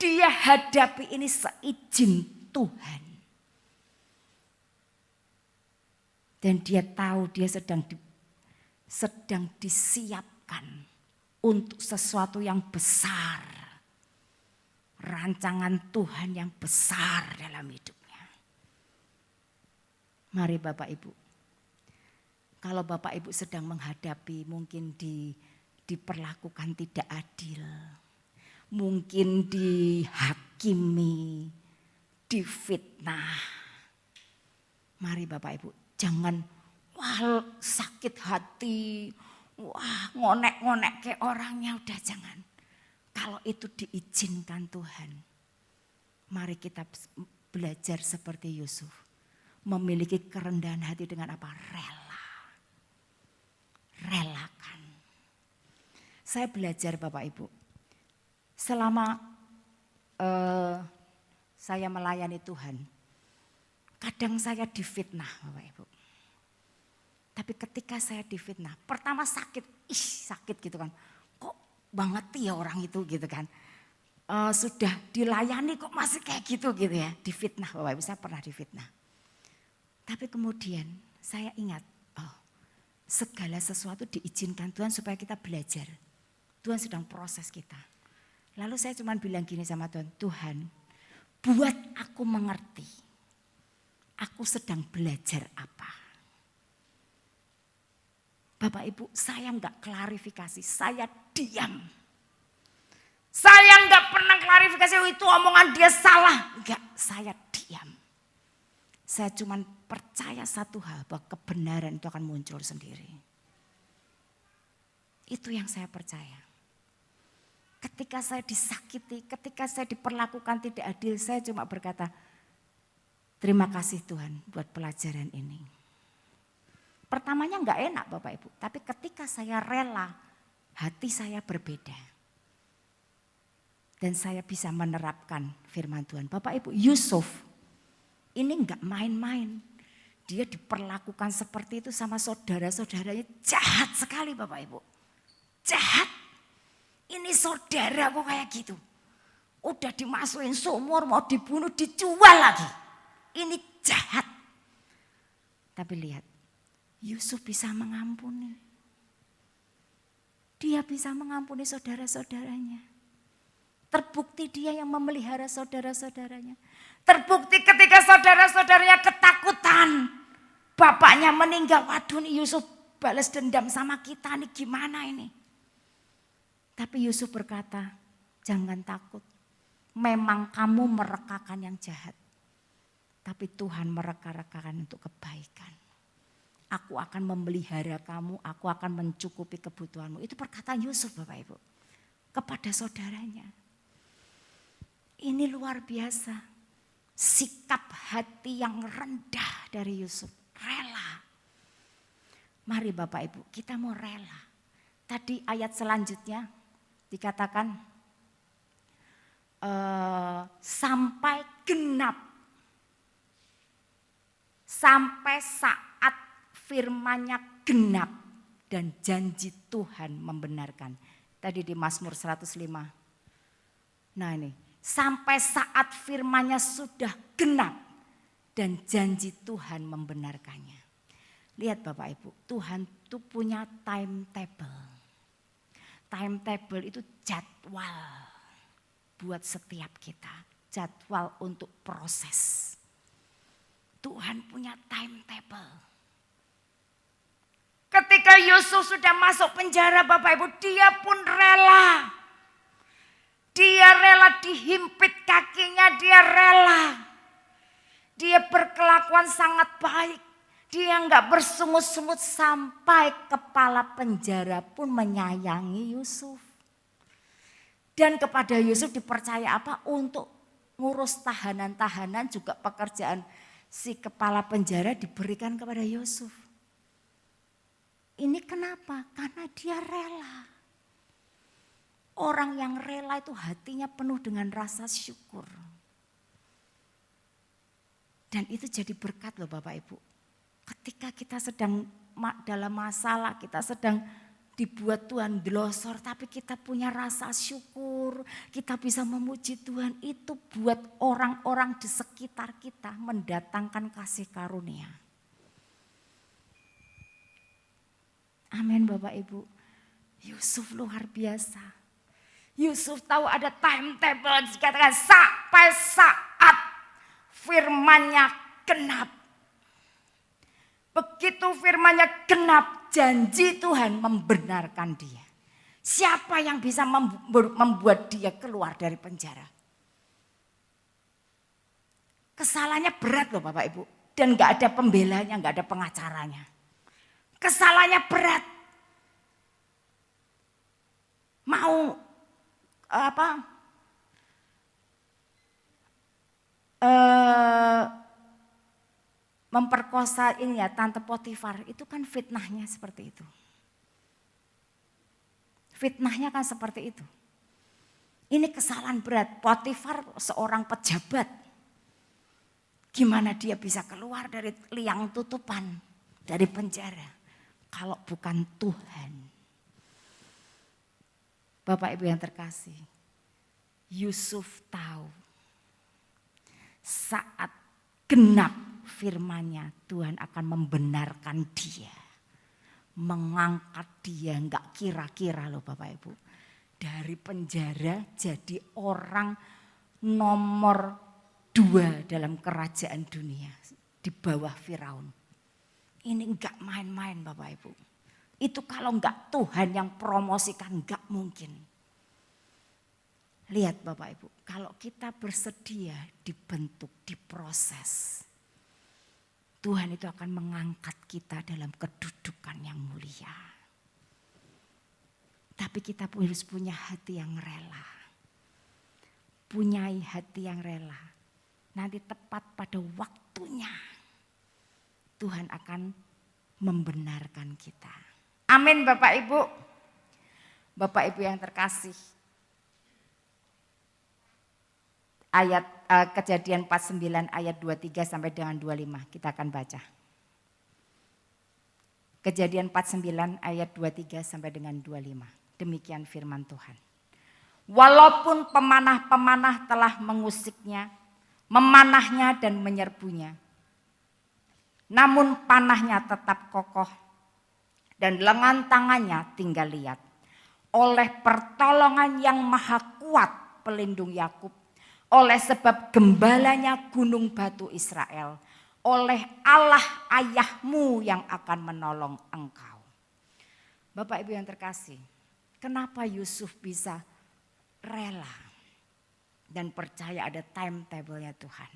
dia hadapi ini seizin Tuhan. Dan dia tahu dia sedang disiapkan untuk sesuatu yang besar. Rancangan Tuhan yang besar dalam hidupnya. Mari Bapak Ibu. Kalau Bapak Ibu sedang menghadapi mungkin diperlakukan tidak adil. Mungkin dihakimi, difitnah. Mari Bapak Ibu, jangan wah sakit hati, wah ngonek-ngonek kayak orangnya, udah jangan. Kalau itu diizinkan Tuhan, mari kita belajar seperti Yusuf. Memiliki kerendahan hati dengan apa? Rela. Relakan. Saya belajar Bapak Ibu. Selama saya melayani Tuhan, kadang saya difitnah Bapak Ibu. Tapi ketika saya difitnah, pertama sakit gitu kan. Banget ya orang itu gitu kan. Sudah dilayani kok masih kayak gitu ya. Difitnah Bapak Ibu, saya pernah difitnah. Tapi kemudian saya ingat, segala sesuatu diizinkan Tuhan supaya kita belajar. Tuhan sedang proses kita. Lalu saya cuma bilang gini sama Tuhan, Tuhan buat aku mengerti. Aku sedang belajar apa. Bapak Ibu, saya enggak klarifikasi, saya diam. Saya nggak pernah klarifikasi itu omongan dia salah. Enggak, saya diam. Saya cuma percaya satu hal, bahwa kebenaran itu akan muncul sendiri. Itu yang saya percaya. Ketika saya disakiti, ketika saya diperlakukan tidak adil, saya cuma berkata, terima kasih Tuhan buat pelajaran ini. Pertamanya enggak enak Bapak Ibu, tapi ketika saya rela, hati saya berbeda. Dan saya bisa menerapkan firman Tuhan. Bapak Ibu, Yusuf ini enggak main-main. Dia diperlakukan seperti itu sama saudara-saudaranya, jahat sekali Bapak Ibu. Jahat. Ini saudara kok kayak gitu. Udah dimasukin sumur, mau dibunuh, dijual lagi. Ini jahat. Tapi lihat, Yusuf bisa mengampuni. Dia bisa mengampuni saudara-saudaranya. Terbukti dia yang memelihara saudara-saudaranya. Terbukti ketika saudara-saudaranya ketakutan. Bapaknya meninggal, waduh nih Yusuf balas dendam sama kita nih, gimana ini. Tapi Yusuf berkata, jangan takut. Memang kamu merekakan yang jahat. Tapi Tuhan mereka-rekakan untuk kebaikan. Aku akan memelihara kamu, aku akan mencukupi kebutuhanmu. Itu perkataan Yusuf Bapak Ibu. Kepada saudaranya. Ini luar biasa. Sikap hati yang rendah dari Yusuf. Rela. Mari Bapak Ibu, kita mau rela. Tadi ayat selanjutnya dikatakan sampai genap. Sampai saat firman-Nya genap dan janji Tuhan membenarkan. Tadi di Mazmur 105. Nah ini, sampai saat firman-Nya sudah genap dan janji Tuhan membenarkannya. Lihat Bapak Ibu, Tuhan itu punya timetable. Timetable itu jadwal buat setiap kita. Jadwal untuk proses. Tuhan punya timetable. Ketika Yusuf sudah masuk penjara Bapak Ibu, dia pun rela. Dia rela dihimpit kakinya, dia rela. Dia berkelakuan sangat baik. Dia enggak bersungut-sungut sampai kepala penjara pun menyayangi Yusuf. Dan kepada Yusuf dipercaya apa? Untuk ngurus tahanan-tahanan, juga pekerjaan si kepala penjara diberikan kepada Yusuf. Ini kenapa? Karena dia rela. Orang yang rela itu hatinya penuh dengan rasa syukur. Dan itu jadi berkat loh Bapak Ibu. Ketika kita sedang dalam masalah, kita sedang dibuat Tuhan delosor, tapi kita punya rasa syukur, kita bisa memuji Tuhan, itu buat orang-orang di sekitar kita mendatangkan kasih karunia. Amin Bapak Ibu. Yusuf luar biasa. Yusuf tahu ada timetable, dikatakan sampai saat firman-Nya genap. Begitu firman-Nya genap, janji Tuhan membenarkan dia. Siapa yang bisa membuat dia keluar dari penjara? Kesalahannya berat loh Bapak Ibu. Dan gak ada pembelanya, gak ada pengacaranya. Kesalahannya berat. Mau memperkosa ini ya Tante Potifar, itu kan fitnahnya seperti itu. Fitnahnya kan seperti itu. Ini kesalahan berat. Potifar seorang pejabat. Gimana dia bisa keluar dari liang tutupan, dari penjara, kalau bukan Tuhan. Bapak Ibu yang terkasih, Yusuf tahu saat genap firman-Nya, Tuhan akan membenarkan dia. Mengangkat dia, enggak kira-kira loh Bapak Ibu. Dari penjara jadi orang nomor 2 dalam kerajaan dunia. Di bawah Firaun. Ini enggak main-main Bapak Ibu. Itu kalau enggak Tuhan yang promosikan enggak mungkin. Lihat Bapak Ibu, kalau kita bersedia dibentuk, diproses, Tuhan itu akan mengangkat kita dalam kedudukan yang mulia. Tapi kita harus punya hati yang rela. Punyai hati yang rela. Nanti tepat pada waktunya Tuhan akan membenarkan kita. Amin Bapak Ibu. Bapak Ibu yang terkasih. Ayat Kejadian 49 ayat 23 sampai dengan 25 kita akan baca. Kejadian 49 ayat 23 sampai dengan 25. Demikian firman Tuhan. Walaupun pemanah-pemanah telah mengusiknya, memanahnya dan menyerbunya, namun panahnya tetap kokoh dan lengan tangannya tinggal liat. Oleh pertolongan yang maha kuat pelindung Yakub, oleh sebab gembalanya gunung batu Israel, oleh Allah ayahmu yang akan menolong engkau. Bapak Ibu yang terkasih, kenapa Yusuf bisa rela dan percaya ada timetable-nya Tuhan?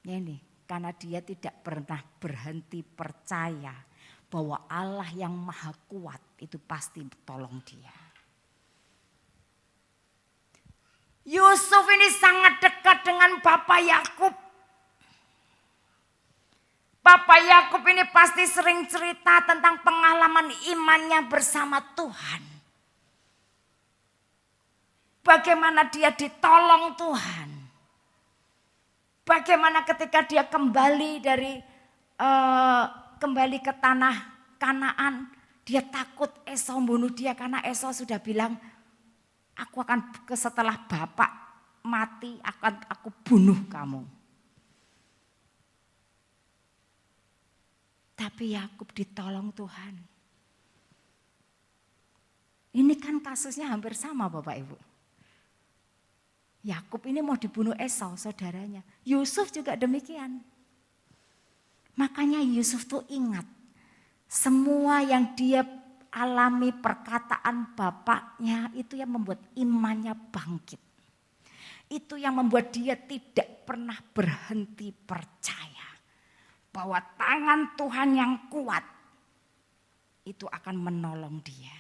Ini karena dia tidak pernah berhenti percaya bahwa Allah yang maha kuat itu pasti tolong dia. Yusuf ini sangat dekat dengan Bapak Yakub. Bapak Yakub ini pasti sering cerita tentang pengalaman imannya bersama Tuhan. Bagaimana dia ditolong Tuhan. Bagaimana ketika dia kembali ke tanah Kanaan, dia takut Esau membunuh dia karena Esau sudah bilang, aku akan setelah bapak mati akan aku bunuh kamu. Tapi Yakub ditolong Tuhan. Ini kan kasusnya hampir sama Bapak Ibu. Yakub ini mau dibunuh Esau saudaranya. Yusuf juga demikian. Makanya Yusuf tuh ingat semua yang dia alami perkataan bapaknya itu yang membuat imannya bangkit. Itu yang membuat dia tidak pernah berhenti percaya bahwa tangan Tuhan yang kuat itu akan menolong dia.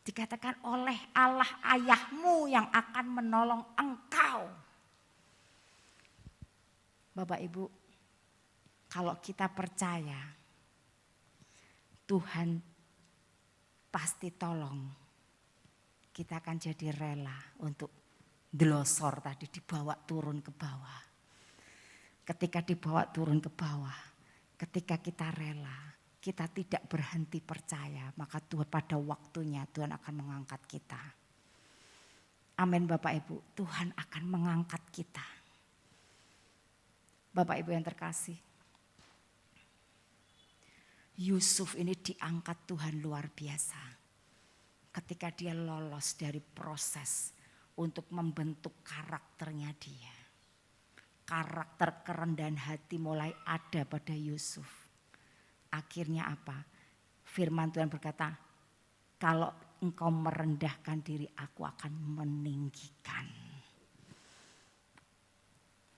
Dikatakan oleh Allah ayahmu yang akan menolong engkau. Bapak Ibu, kalau kita percaya Tuhan pasti tolong, kita akan jadi rela untuk delosor tadi dibawa turun ke bawah. Ketika dibawa turun ke bawah, ketika kita rela, kita tidak berhenti percaya, maka Tuhan pada waktunya Tuhan akan mengangkat kita. Amin Bapak Ibu, Tuhan akan mengangkat kita. Bapak Ibu yang terkasih, Yusuf ini diangkat Tuhan luar biasa. Ketika dia lolos dari proses untuk membentuk karakternya dia. Karakter kerendahan hati mulai ada pada Yusuf. Akhirnya apa? Firman Tuhan berkata, kalau engkau merendahkan diri, aku akan meninggikan.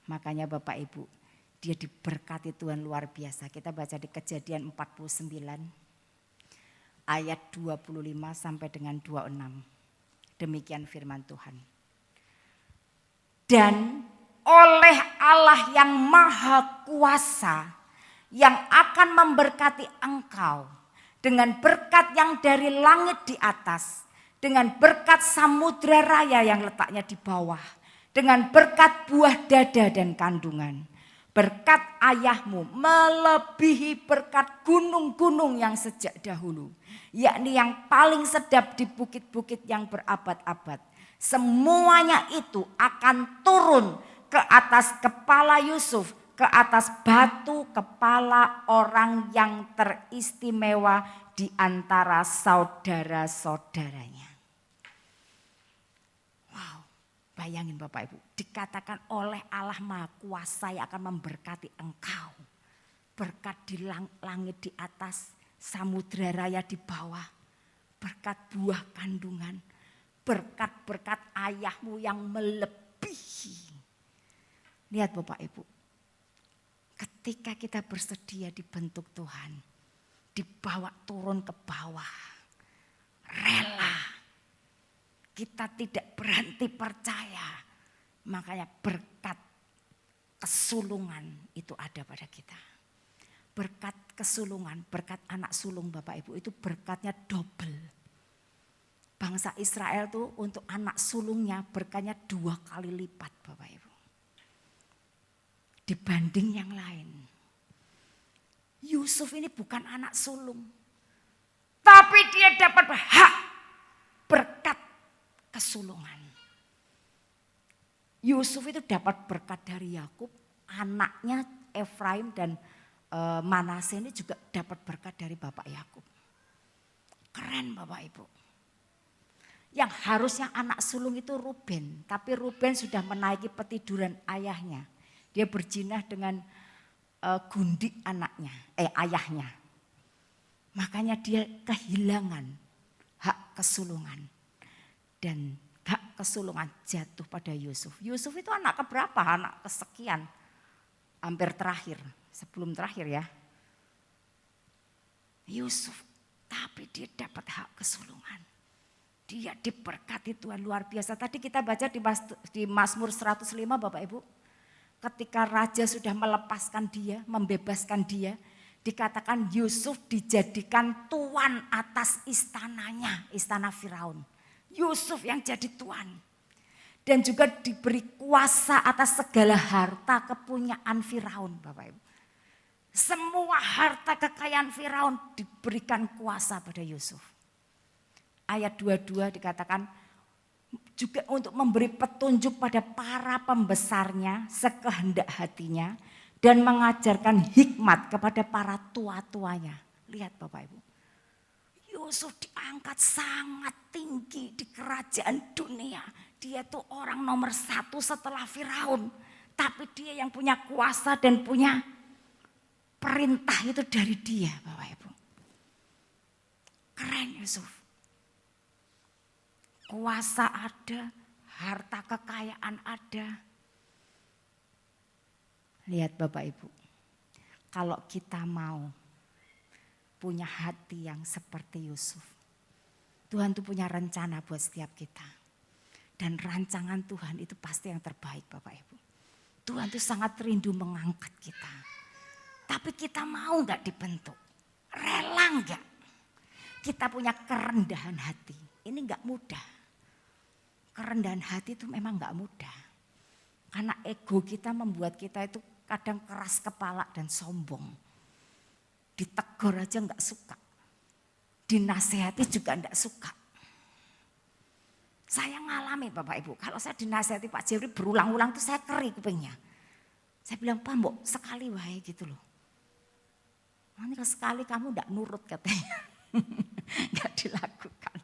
Makanya Bapak Ibu, dia diberkati Tuhan luar biasa. Kita baca di Kejadian 49 ayat 25 sampai dengan 26. Demikian firman Tuhan. Dan oleh Allah yang maha kuasa yang akan memberkati engkau dengan berkat yang dari langit di atas, dengan berkat samudra raya yang letaknya di bawah, dengan berkat buah dada dan kandungan. Berkat ayahmu melebihi berkat gunung-gunung yang sejak dahulu, yakni yang paling sedap di bukit-bukit yang berabad-abad. Semuanya itu akan turun ke atas kepala Yusuf, ke atas batu kepala orang yang teristimewa di antara saudara-saudaranya. Wow, bayangin Bapak Ibu, dikatakan oleh Allah Maha Kuasa yang akan memberkati engkau. Berkat di langit di atas, samudra raya di bawah, berkat buah kandungan, berkat-berkat ayahmu yang melebihi. Lihat Bapak Ibu, ketika kita bersedia dibentuk Tuhan, dibawa turun ke bawah, rela, kita tidak berhenti percaya, makanya berkat kesulungan itu ada pada kita. Berkat kesulungan, berkat anak sulung Bapak Ibu itu berkatnya double. Bangsa Israel tuh untuk anak sulungnya berkatnya 2 kali lipat Bapak Ibu. Dibanding yang lain. Yusuf ini bukan anak sulung. Tapi dia dapat hak berkat kesulungan. Yusuf itu dapat berkat dari Yakub, anaknya Efraim dan Manase ini juga dapat berkat dari Bapak Yakub. Keren Bapak Ibu. Yang harusnya anak sulung itu Ruben, tapi Ruben sudah menaiki petiduran ayahnya. Dia berjinah dengan gundik ayahnya. Makanya dia kehilangan hak kesulungan. Dan hak kesulungan jatuh pada Yusuf. Yusuf itu anak keberapa? Anak kesekian. Hampir terakhir, sebelum terakhir ya. Yusuf, tapi dia dapat hak kesulungan. Dia diberkati Tuhan luar biasa. Tadi kita baca di Mazmur 105 Bapak Ibu. Ketika raja sudah melepaskan dia, membebaskan dia. Dikatakan Yusuf dijadikan tuan atas istananya, istana Firaun. Yusuf yang jadi tuan. Dan juga diberi kuasa atas segala harta kepunyaan Firaun Bapak Ibu. Semua harta kekayaan Firaun diberikan kuasa pada Yusuf. Ayat 22 dikatakan juga untuk memberi petunjuk pada para pembesarnya sekehendak hatinya dan mengajarkan hikmat kepada para tua-tuanya. Lihat Bapak Ibu. Yusuf diangkat sangat tinggi di kerajaan dunia. Dia tuh orang nomor 1 setelah Firaun. Tapi dia yang punya kuasa dan punya perintah itu dari dia Bapak Ibu. Keren Yusuf. Kuasa ada, harta kekayaan ada. Lihat Bapak Ibu, kalau kita mau punya hati yang seperti Yusuf, Tuhan tuh punya rencana buat setiap kita. Dan rancangan Tuhan itu pasti yang terbaik Bapak Ibu. Tuhan tuh sangat rindu mengangkat kita. Tapi kita mau gak dibentuk? Rela gak? Kita punya kerendahan hati. Ini gak mudah. Kerendahan hati itu memang gak mudah. Karena ego kita membuat kita itu kadang keras kepala dan sombong. Ditegur aja gak suka. Dinasehati juga gak suka. Saya ngalami Bapak Ibu. Kalau saya dinasehati Pak Jeffrey berulang-ulang tuh saya keri kupingnya. Saya bilang, Pak Mbok sekali wae gitu loh. Nanti sekali kamu gak nurut katanya. Gak dilakukan.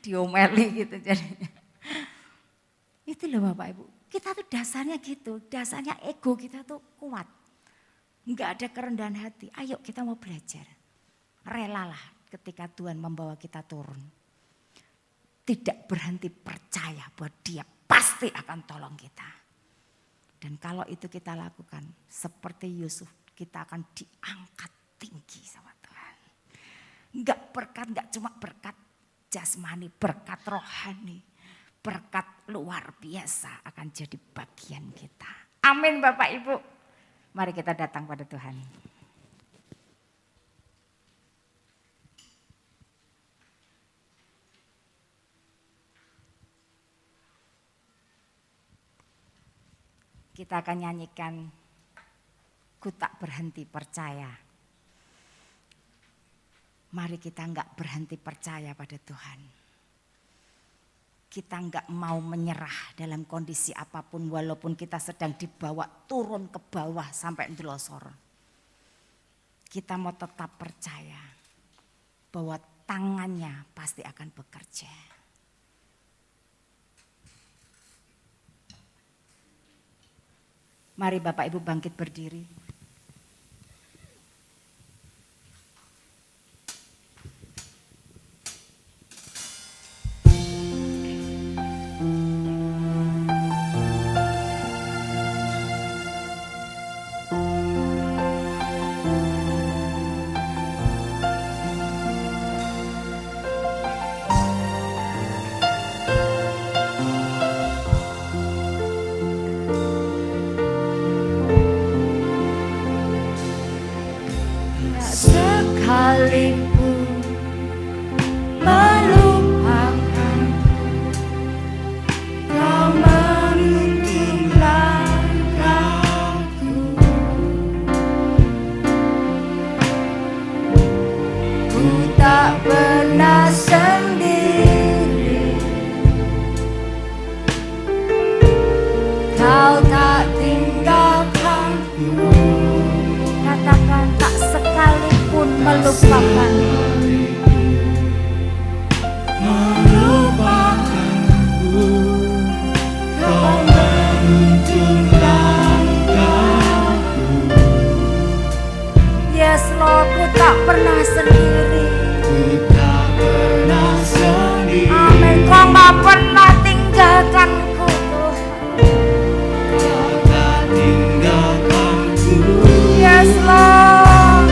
Diomeli gitu jadinya. Itu loh Bapak Ibu, kita tuh dasarnya gitu, dasarnya ego kita tuh kuat. Enggak ada kerendahan hati, ayo kita mau belajar. Relalah ketika Tuhan membawa kita turun. Tidak berhenti percaya bahwa dia pasti akan tolong kita. Dan kalau itu kita lakukan, seperti Yusuf, kita akan diangkat tinggi sama Tuhan. Enggak berkat, enggak cuma berkat jasmani, berkat rohani. Berkat luar biasa akan jadi bagian kita. Amin Bapak Ibu. Mari kita datang pada Tuhan. Kita akan nyanyikan Ku Tak Berhenti Percaya. Mari kita enggak berhenti percaya pada Tuhan. Kita enggak mau menyerah dalam kondisi apapun walaupun kita sedang dibawa turun ke bawah sampai ndelosor. Kita mau tetap percaya bahwa tangannya pasti akan bekerja. Mari Bapak Ibu bangkit berdiri. sekalipun melupakan, kau menuntun langkahku. Ku tak pernah sendiri, kau tak tinggalkanku. Katakan tak sekalipun melupakan. Melupakanku, kau menuntun langkahku. Yes Lord, ku tak pernah sendiri. Ku tak pernah sendiri. Amin, kau gak pernah tinggalkanku Tuhan. Kau tak tinggalkanku. Yes Lord,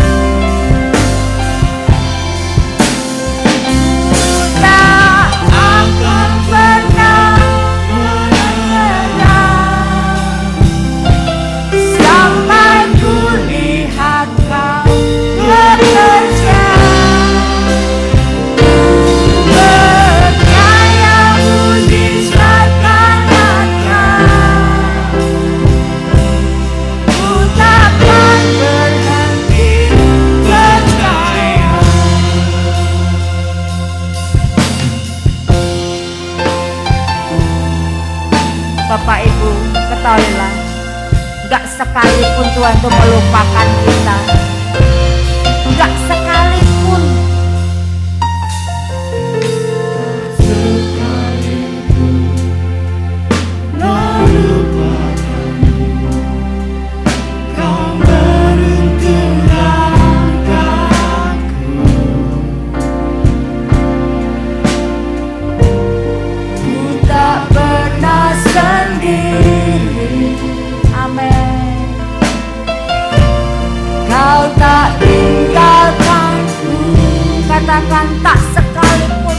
ku tak akan pernah menyerah sampai ku lihat kau bekerja. Percaya mujizat kanannya, ku takkan berhenti percaya. Bapak Ibu, ketahuilah, gak sekalipun Tuhan itu melupakan kita, gak sekalipun. Kau menuntun langkahku. Ku tak pernah sendiri. Amin. Kau tak tinggalkanku. Katakan tak sekalipun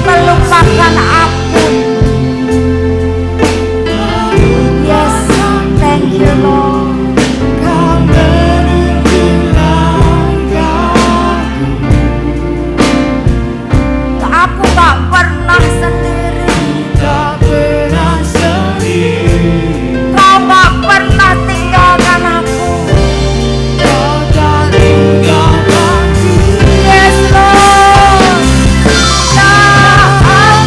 melupakan aku. Yes, thank you Lord. Kau menuntun langkahku. Aku gak pernah sendiri. Tak pernah sendiri. Kau gak pernah tinggalkan aku. Kau tak tinggalkanku. Yes Lord. Tak akan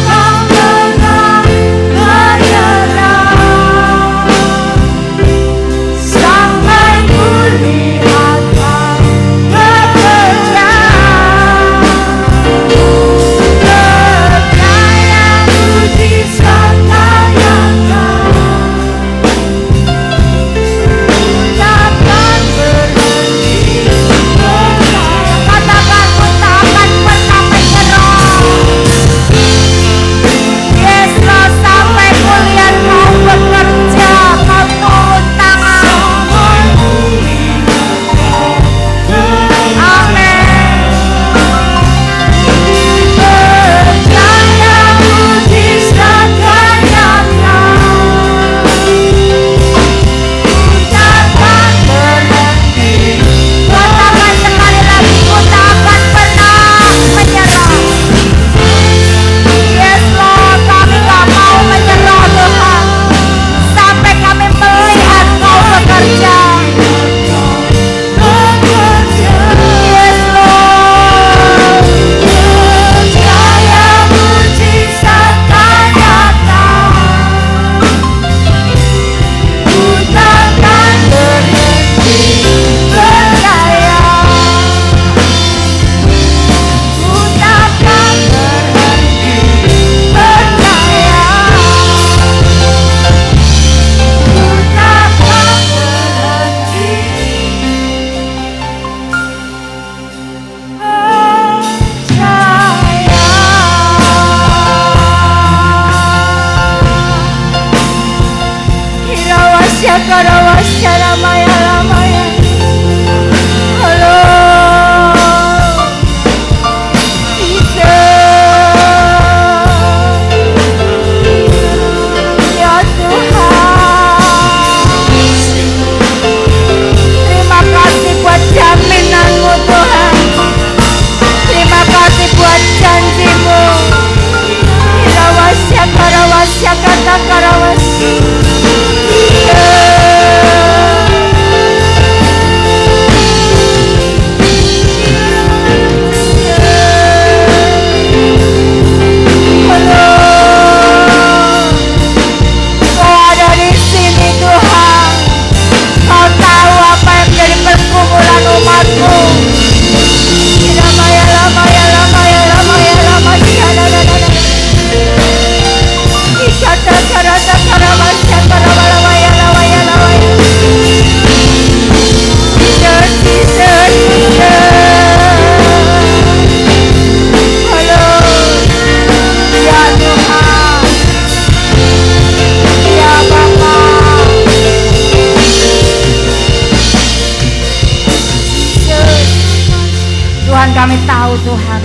Tuhan, kami tahu Tuhan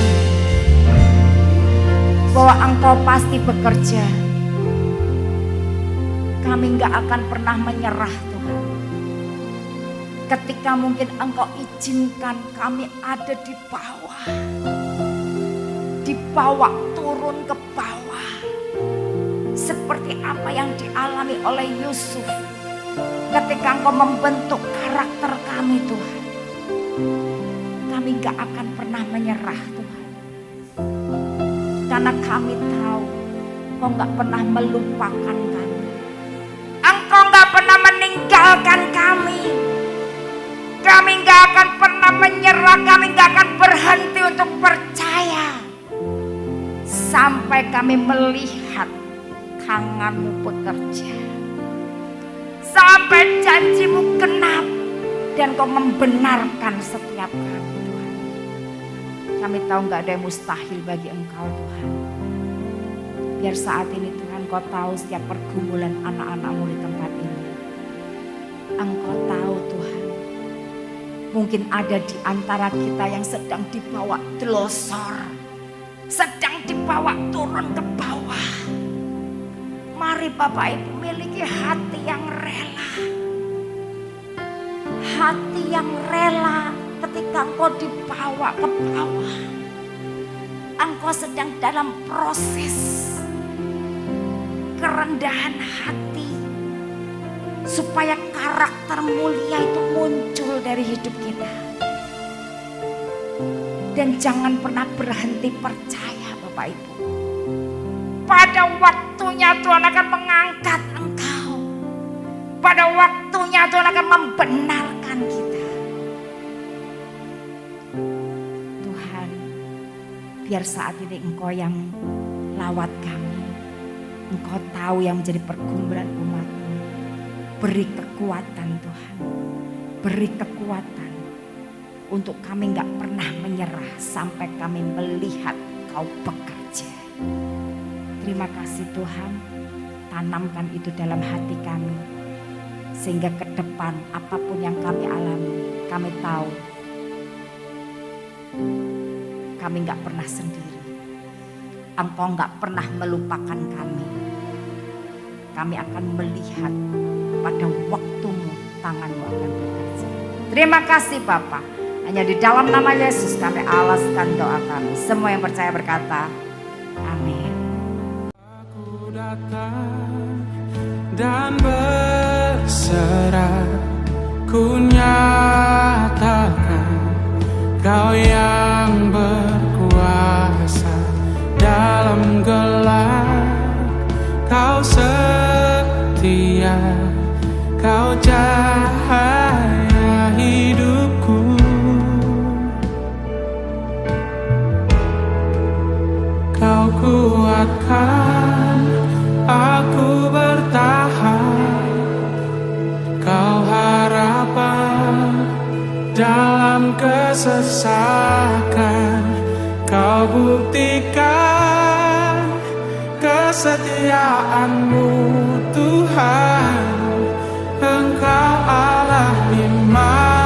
bahwa Engkau pasti bekerja. Kami gak akan pernah menyerah Tuhan. Ketika mungkin Engkau izinkan kami ada di bawah, dibawa turun ke bawah, seperti apa yang dialami oleh Yusuf ketika Engkau membentuk karakter kami Tuhan. Kami gak akan pernah menyerah Tuhan, karena kami tahu Engkau gak pernah melupakan kami. Engkau gak pernah meninggalkan kami. Kami gak akan pernah menyerah. Kami gak akan berhenti untuk percaya sampai kami melihat tangan-Mu bekerja, sampai janji-Mu genap dan Kau membenarkan setiap kami Tuhan. Kami tahu gak ada yang mustahil bagi Engkau Tuhan. Biar saat ini Tuhan Kau tahu setiap pergumulan anak-anak-Mu di tempat ini. Engkau tahu Tuhan, mungkin ada di antara kita yang sedang dibawa delosor, sedang dibawa turun ke bawah. Mari Bapak Ibu miliki hati yang rela. Hati yang rela ketika Engkau dibawa ke bawah. Engkau sedang dalam proses kerendahan hati supaya karakter mulia itu muncul dari hidup kita. Dan jangan pernah berhenti percaya Bapak Ibu. Pada waktunya Tuhan akan mengangkat engkau. Pada waktunya Tuhan akan membenarkan kita. Tuhan, biar saat ini Engkau yang lawat kami. Engkau tahu yang menjadi pergumulan umat-Mu. Beri kekuatan Tuhan. Beri kekuatan untuk kami gak pernah menyerah sampai kami melihat Kau bekerja. Terima kasih Tuhan. Tanamkan itu dalam hati kami. Sehingga ke depan apapun yang kami alami, kami tahu kami gak pernah sendiri. Engkau gak pernah melupakan kami. Kami akan melihat pada waktu-Mu, tangan-Mu akan bekerja. Terima kasih Bapa. Hanya di dalam nama Yesus kami alaskan doa kami. Semua yang percaya berkata, amin. Aku datang dan berserah, ku nyatakan Kau yang berkuasa dalam gelap. Kau setia, Kau cahaya hidupku. Kau kuatkan aku bertahan. Kau harapan dalam kesesakan. Kau buktikan kesetiaan-Mu Tuhan. Engkau Allah iman.